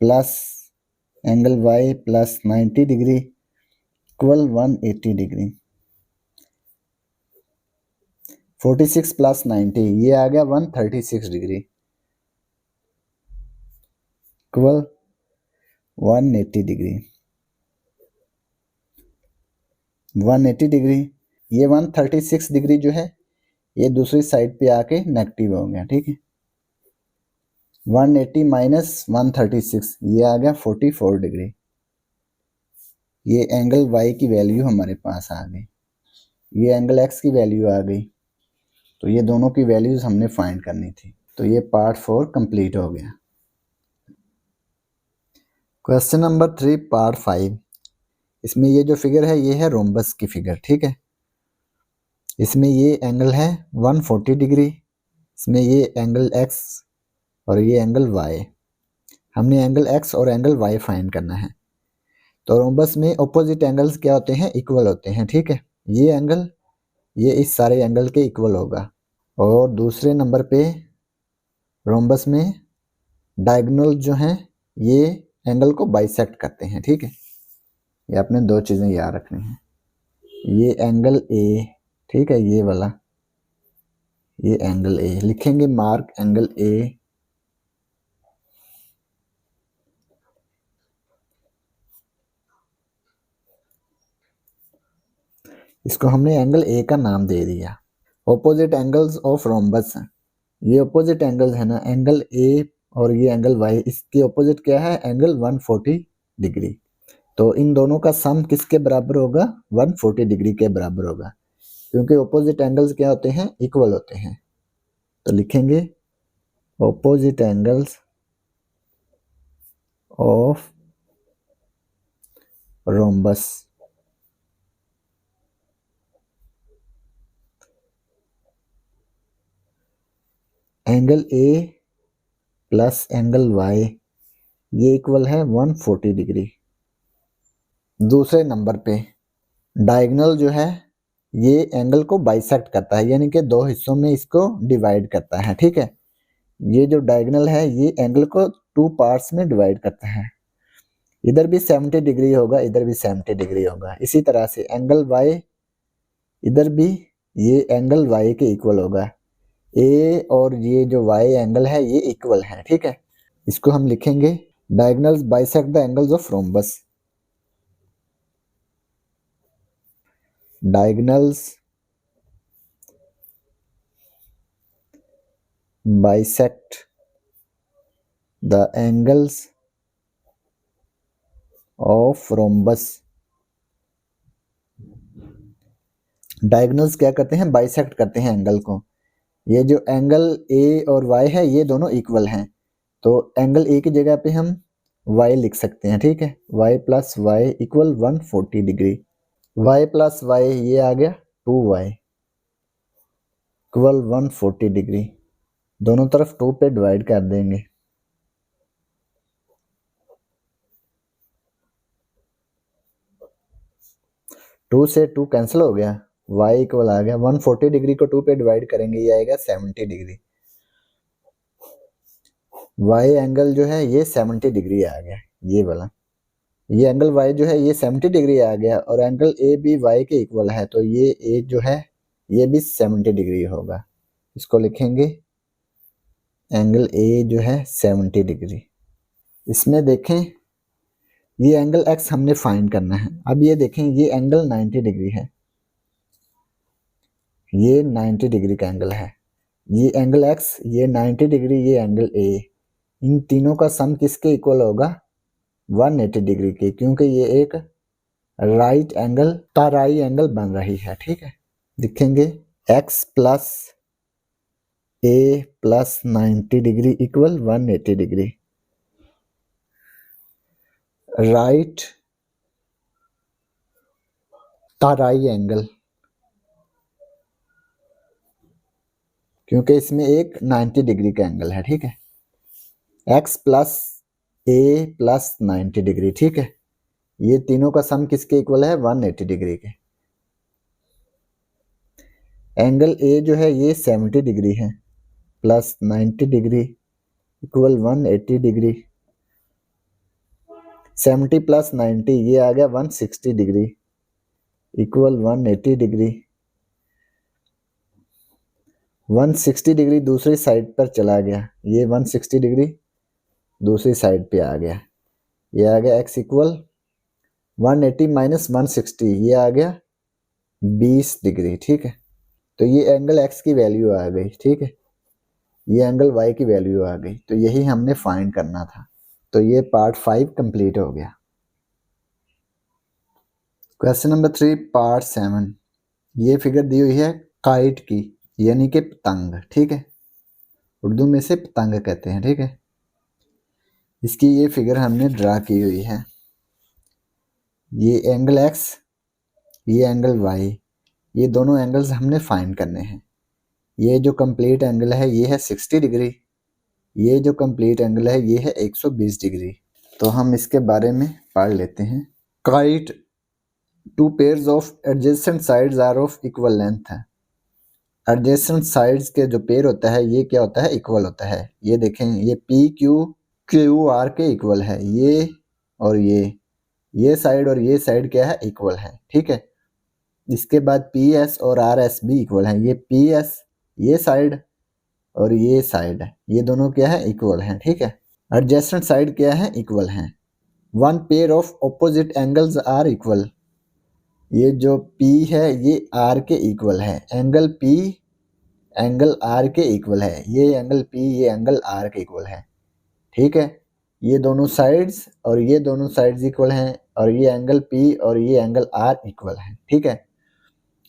plus angle Y plus 90 degree equal 180 degree. 46 plus 90 ये आ गया 136 डिग्री इक्वल 180 डिग्री। 180 डिग्री, ये 136 डिग्री जो है ये दूसरी साइड पे आके नेगेटिव हो गया, ठीक है। 180 माइनस 136 ये आ गया 44 डिग्री। ये एंगल y की वैल्यू हमारे पास आ गई, ये एंगल x की वैल्यू आ गई। तो ये दोनों की वैल्यूज हमने फाइंड करनी थी। तो ये पार्ट 4 कंप्लीट हो गया। Question number 3 part 5। इसमें ये जो फिगर है ये है रोम्बस की फिगर, ठीक है। इसमें ये एंगल है 140 डिग्री, इसमें ये एंगल x और ये एंगल y। हमने एंगल x और एंगल y फाइंड करना है। तो रोम्बस में ऑपोजिट एंगल्स क्या होते हैं, इक्वल होते हैं, ठीक है। ये एंगल ये इस सारे एंगल के इक्वल होगा। और दूसरे नंबर पे रोम्बस में डायगोनल जो हैं ये एंगल को बाइसेक्ट करते हैं, ठीक है। ये आपने दो चीज़ें याद रखनी हैं। ये एंगल ए, ठीक है, ये वाला, ये एंगल ए लिखेंगे, मार्क एंगल ए। इसको हमने एंगल ए का नाम दे दिया। ऑपोजिट एंगल्स ऑफ रोम्बस ये अपोजिट एंगल्स है ना, एंगल ए और ये एंगल वाई, इसके अपोजिट क्या है, एंगल 140 डिग्री। तो इन दोनों का सम किसके बराबर होगा, 140 डिग्री के बराबर होगा, क्योंकि अपोजिट एंगल्स क्या होते हैं, इक्वल होते हैं। तो लिखेंगे opposite angles of rhombus angle A plus angle Y ये इक्वल है 140 डिग्री। दूसरे नंबर पे डायगोनल जो है ये एंगल को बाइसेक्ट करता है, यानी कि दो हिस्सों में इसको डिवाइड करता है, ठीक है। ये जो डायगोनल है ये एंगल को टू पार्ट्स में डिवाइड करता है, इधर भी 70 डिग्री होगा, इधर भी 70 डिग्री होगा। इसी तरह से एंगल वाई, इधर भी ये एंगल वाई के इक्वल होगा, ए और ये जो वाई एंगल है ये इक्वल है, ठीक है। इसको हम लिखेंगे diagonals bisect the angles of rhombus, diagonals bisect the angles of rhombus. Diagonals क्या करते हैं, बाइसेक्ट करते हैं एंगल को। ये जो एंगल ए और वाई है ये दोनों इक्वल हैं, तो एंगल ए की जगह पे हम वाई लिख सकते हैं, ठीक है। Y plus Y equal 140 degree, Y plus Y ये आ गया 2y इक्वल 140 डिग्री। दोनों तरफ 2 पे डिवाइड कर देंगे। टू से 2 कैंसिल हो गया, y इक्वल आ गया 140 डिग्री को 2 पे डिवाइड करेंगे, ये आएगा 70 डिग्री। y एंगल जो है ये 70 डिग्री आ गया, ये वाला, ये एंगल y जो है ये 70 डिग्री आ गया, और एंगल ए भी y के इक्वल है, तो ये a जो है ये भी 70 डिग्री होगा। इसको लिखेंगे एंगल ए जो है 70 डिग्री। इसमें देखें ये एंगल x हमने फाइंड करना है। अब ये देखें ये एंगल 90 डिग्री है, ये 90 डिग्री का एंगल है, ये एंगल x, ये 90 डिग्री, ये एंगल a, इन तीनों का सम किसके इक्वल होगा, 180 डिग्री के, क्योंकि ये एक राइट एंगल ताराई एंगल बन रही है, ठीक है। लिखेंगे x plus a plus 90 degree equal 180 degree, right ताराई angle, क्योंकि इसमें एक 90 डिग्री का एंगल है, ठीक है। x plus a plus 90 degree, ठीक है। ये तीनों का सम किसके इक्वल है, 180 डिग्री के। एंगल a जो है ये 70 डिग्री है, plus 90 degree equal 180 degree, 70 plus 90 ये आ गया 160 डिग्री इक्वल 180 डिग्री। 160 डिग्री दूसरी साइड पर चला गया, ये 160 डिग्री दूसरी साइड पे आ गया, ये आ गया x इक्वल 180 माइनस 160, ये आ गया 20 डिग्री, ठीक है। तो ये एंगल x की वैल्यू आ गई, ठीक है, ये एंगल y की वैल्यू आ गई, तो यही हमने फाइंड करना था। तो ये पार्ट 5 कंप्लीट हो गया। क्वेश्चन नंबर 3 पार्ट 7, ये फिगर दी हुई है काइट की, यानी कि पतंग, ठीक है, उर्दू में से पतंग कहते हैं, ठीक है। इसकी ये फिगर हमने ड्रा की हुई है, ये एंगल x, ये एंगल y, ये दोनों एंगल्स हमने फाइंड करने हैं। ये जो कंप्लीट एंगल है ये है 60 डिग्री, ये जो कंप्लीट एंगल है ये है 120 डिग्री। तो हम इसके बारे में पढ़ लेते हैं। Kite two pairs of adjacent sides are of equal length है। एडजेसेंट साइड्स के जो पेयर होता है ये क्या होता है, इक्वल होता है। ये देखें ये पी क्यू आर के इक्वल है, ये और ये साइड और ये साइड क्या है, इक्वल है, ठीक है। इसके बाद पी एस और आर एस भी इक्वल है, ये पी एस ये साइड और ये साइड है, ये दोनों क्या है, इक्वल हैं, ठीक है। एडजेसेंट साइड क्या है, इक्वल हैं। One pair of opposite angles are equal, ये जो P है ये R के इक्वल है, एंगल P एंगल आर के इक्वल है, ये एंगल पी ये एंगल आर के इक्वल है, ठीक है। ये दोनों साइड्स और ये दोनों साइड्स इक्वल हैं और ये एंगल पी और ये एंगल आर इक्वल है, ठीक है।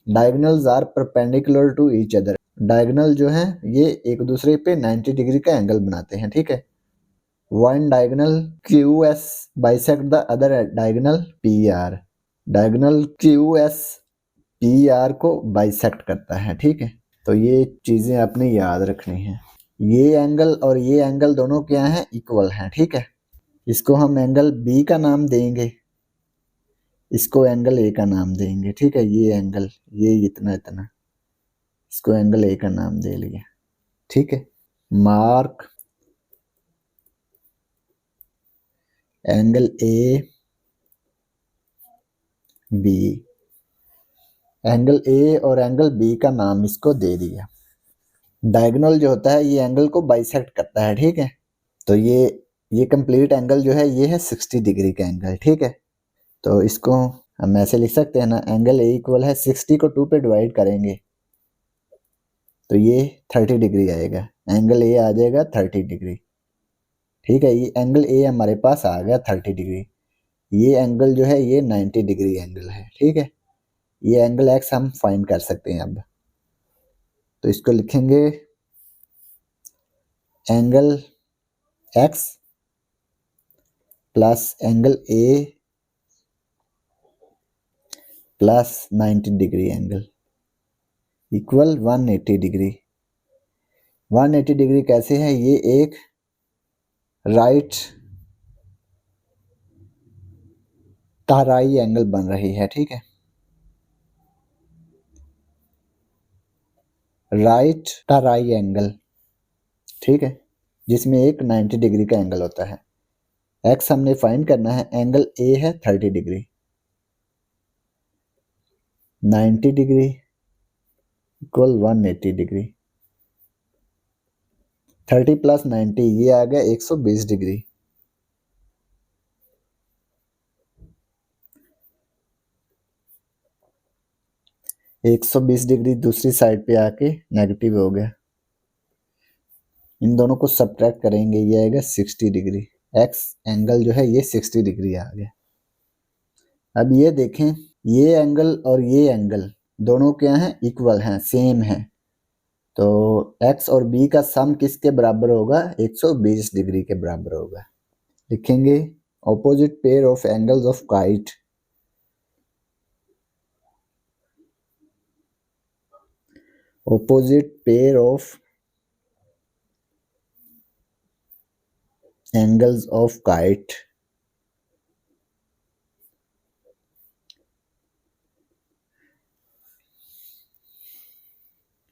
Diagonals are perpendicular to each other, diagonal जो है ये एक दूसरे पे 90 डिग्री का एंगल बनाते हैं, ठीक है। One diagonal Q S bisect the other diagonal P R, diagonal Q S P R को बाइसेक्ट करता है, ठीक है। तो ये चीजें आपने याद रखनी है। ये एंगल और ये एंगल दोनों क्या हैं, इक्वल हैं, ठीक है। इसको हम एंगल बी का नाम देंगे, इसको एंगल ए का नाम देंगे, ठीक है। ये एंगल ये इतना इतना, इसको एंगल ए का नाम दे लिया, ठीक है। Mark angle A B, angle A और एंगल बी का नाम इसको दे दिया। डायगोनल जो होता है ये एंगल को बाइसेक्ट करता है, ठीक है। तो ये कंप्लीट एंगल जो है ये है 60 डिग्री का एंगल, ठीक है। तो इसको हम ऐसे लिख सकते हैं ना, एंगल ए इक्वल है 60 को 2 पे डिवाइड करेंगे तो ये 30 डिग्री आएगा, एंगल ए आ जाएगा 30 डिग्री, ठीक है। ये एंगल ए हमारे पास आ गया 30 डिग्री। ये एंगल जो है ये 90 डिग्री एंगल है, ठीक है। ये एंगल एक्स हम फाइंड कर सकते हैं अब। तो इसको लिखेंगे angle X plus angle A plus 90 degree angle equal 180 degree. 180 degree कैसे है, ये एक राइट ताराई एंगल बन रही है, ठीक है। राइट ताराई एंगल, ठीक है, जिसमें एक 90 डिग्री का एंगल होता है। एक्स हमने फाइंड करना है, एंगल ए है 30 degree, 90 degree equal 180 degree, 30 plus 90 ये आ गया 120 डिग्री। एक 120 डिग्री दूसरी साइड पे आके नेगेटिव हो गया, इन दोनों को सब्ट्रैक्ट करेंगे, ये आएगा 60 डिग्री। एक्स एंगल जो है ये 60 डिग्री आ गया। अब ये देखें, ये एंगल और ये एंगल दोनों क्या हैं, इक्वल हैं, सेम हैं। तो एक्स और बी का सम किसके बराबर होगा, 120 डिग्री के बराबर होगा। लिखेंगे opposite pair of angles of kite, opposite pair of angles of kite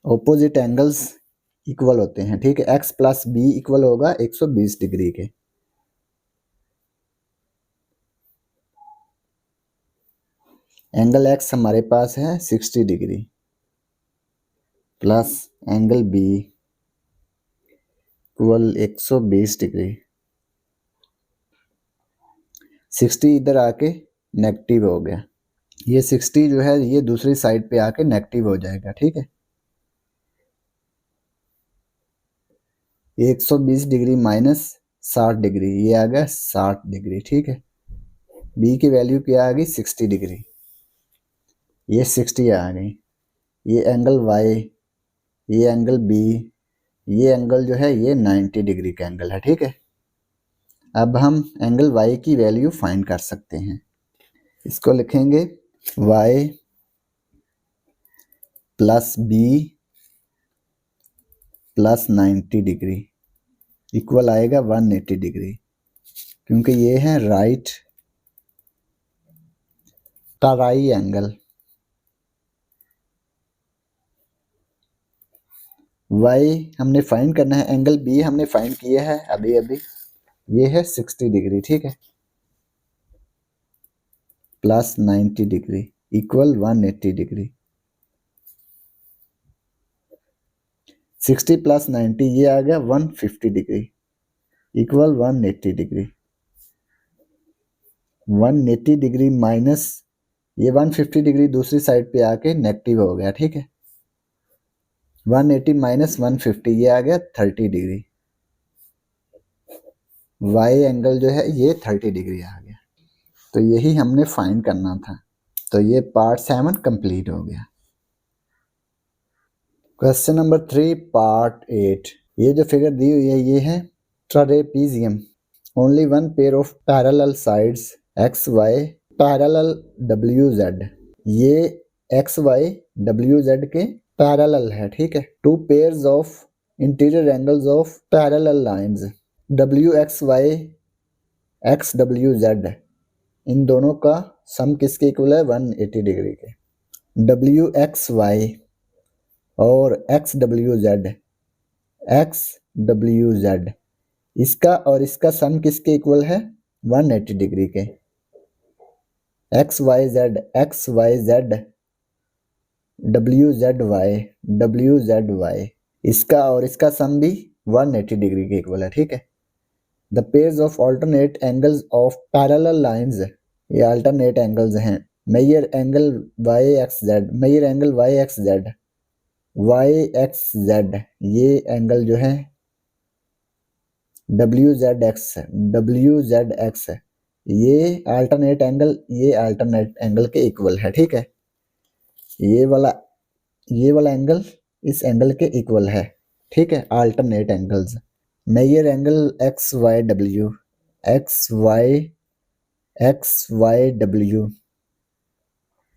opposite angles equal होते हैं, ठीक है। x प्लस बी इक्वल होगा 120 डिग्री के। एंगल x हमारे पास है 60 degree plus angle B equal 120 degree. 60 इधर आके नेगेटिव हो गया, ये 60 जो है ये दूसरी साइड पे आके नेगेटिव हो जाएगा, ठीक है। 120 डिग्री माइनस 60 डिग्री, ये आ गया 60 डिग्री, ठीक है। बी की वैल्यू क्या आ गई, 60 डिग्री, ये 60 आ गई। ये एंगल वाई, ये एंगल बी, ये एंगल जो है ये 90 डिग्री का एंगल है, ठीक है। अब हम एंगल वाई की वैल्यू फाइंड कर सकते हैं। इसको लिखेंगे Y plus B plus 90 degree equal आएगा 180 डिग्री, क्योंकि ये है राइट ताराई एंगल। वाई हमने फाइंड करना है, एंगल बी हमने फाइंड किया है अभी अभी, ये है 60 डिग्री, ठीक है, plus 90 degree equal 180 degree. 60 plus 90 ये आ गया 150 degree equal 180 degree. 180 degree minus ये 150 डिग्री दूसरी साइड पे आके नेगेटिव हो गया, ठीक है। 180 माइनस 150 ये आ गया 30 डिग्री। वाई एंगल जो है ये 30 डिग्री आ गया। तो यही हमने फाइंड करना था। तो ये पार्ट 7 कंप्लीट हो गया। Question number 3 part 8। ये जो फिगर दी हुई है ये है trapezium. Only one pair of parallel sides X Y parallel W Z. ये एक्स वाई डब्ल्यू जेड के पैरेलल है, ठीक है। Two pairs of interior angles of parallel lines W X Y X W Z, इन दोनों का sum किसके equal है 180 डिग्री के। डब्ल्यू एक्स वाई और X W Z, x W Z, इसका और इसका सम किसके इक्वल है 180 डिग्री के। X Y Z W Z Y, इसका और इसका सम भी 180 डिग्री के इक्वल है, ठीक है। The pairs of alternate angles of parallel lines, ये अल्टरनेट एंगल्स हैं। Measure angle Y X Z, measure angle Y X Z, Y X Z, ये एंगल जो है डब्ल्यू जेड एक्स, ये अल्टरनेट एंगल के इक्वल है, ठीक है। ये वाला एंगल इस एंगल के इक्वल है, ठीक है। Alternate angles measure angle X Y W,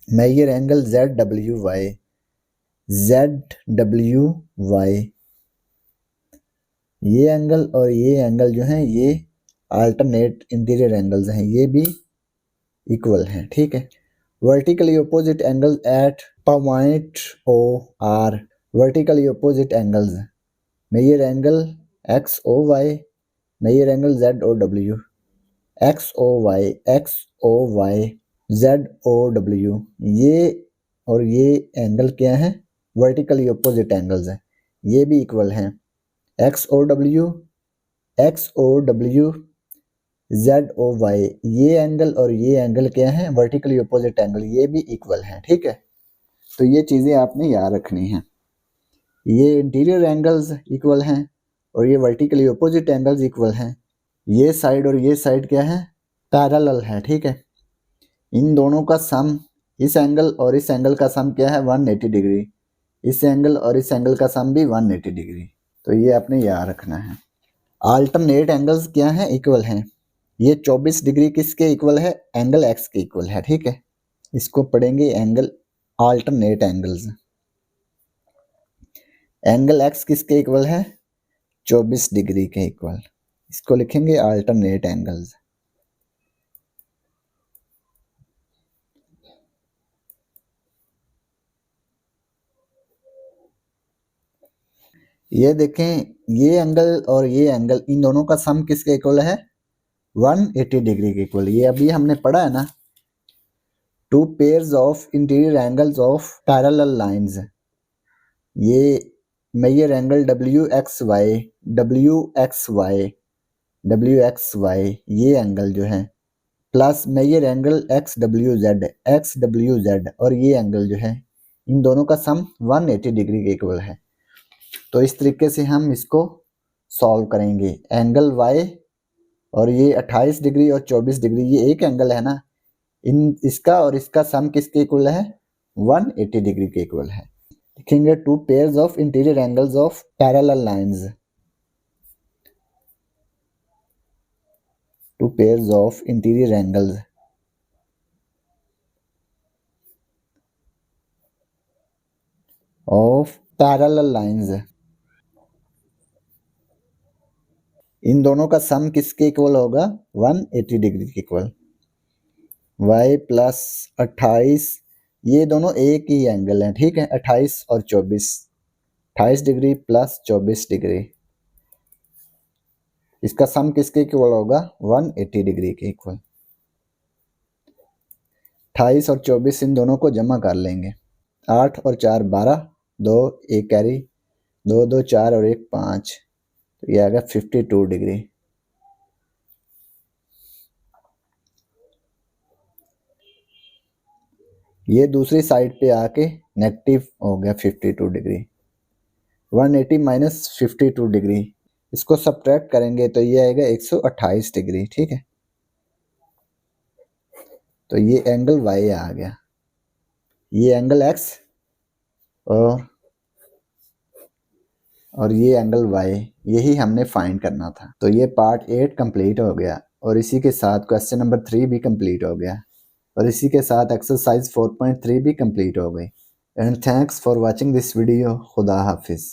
measure angle Z W Y, ये एंगल और ये एंगल जो है ये अल्टरनेट इंटीरियर एंगल्स हैं, ये भी इक्वल हैं, ठीक है। Vertically opposite angle at point O are, vertically opposite angles measure angle X O Y, measure angle Z O W, X O Y Z O W, ये और ये एंगल क्या है वर्टिकली ऑपोजिट एंगल्स हैं, ये भी इक्वल हैं। X O W Z O Y, ये एंगल और ये एंगल क्या है वर्टिकली ऑपोजिट एंगल, ये भी इक्वल हैं, ठीक है। तो ये चीज़ें आपने याद रखनी हैं। ये इंटीरियर एंगल्स इक्वल हैं और ये वर्टिकली ऑपोजिट एंगल्स इक्वल हैं। ये साइड और ये साइड क्या है पैरेलल है, ठीक है। इन दोनों का सम, इस एंगल और इस एंगल का सम क्या है 180 डिग्री, इस एंगल और इस एंगल का सम भी 180 डिग्री। तो ये आपने याद रखना है। अल्टरनेट एंगल्स क्या हैं इक्वल हैं। ये 24 डिग्री किसके इक्वल है एंगल एक्स के इक्वल है, ठीक है। इसको पढ़ेंगे angle alternate angles. Angle x किसके इक्वल है 24 डिग्री के इक्वल, इसको लिखेंगे अल्टरनेट एंगल्स। ये देखें ये एंगल और ये एंगल, इन दोनों का सम किसके इक्वल है 180 डिग्री के इक्वल। ये अभी हमने पढ़ा है ना, two pairs of interior angles of parallel lines, ये major angle W X Y, ये एंगल जो है plus major angle X W Z, और ये एंगल जो है इन दोनों का सम 180 डिग्री के इक्वल है। तो इस तरीके से हम इसको सॉल्व करेंगे। एंगल वाई और ये 28 डिग्री और 24 डिग्री, ये एक एंगल है ना, इसका और इसका सम किसके इक्वल है 180 डिग्री के इक्वल है। लिखेंगे two pairs of interior angles of parallel lines, two pairs of interior angles of parallel lines, इन दोनों का सम किसके इक्वल होगा 180 डिग्री के इक्वल। y प्लस 28, ये दोनों एक ही एंगल हैं, ठीक है। 28 और 24, 28 डिग्री प्लस 24 डिग्री, इसका सम किसके इक्वल होगा 180 डिग्री के इक्वल। 28 और 24 इन दोनों को जमा कर लेंगे, 8 और 4 12, 2 1 कैरी, 2 2 4 और 1 5, तो ये आ गया 52 डिग्री। ये दूसरी साइड पे आके नेगेटिव हो गया 52 डिग्री। 180 माइनस 52 डिग्री, इसको सब्ट्रैक्ट करेंगे तो ये आएगा 128 डिग्री। ठीक है, तो ये एंगल वाई आ गया, ये एंगल एक्स और ये एंगल वाई, यही हमने फाइंड करना था। तो ये पार्ट 8 कंप्लीट हो गया और इसी के साथ क्वेश्चन नंबर 3 भी कंप्लीट हो गया और इसी के साथ एक्सरसाइज 4.3 भी कंप्लीट हो गई। And thanks for watching this video. खुदा हाफिज़।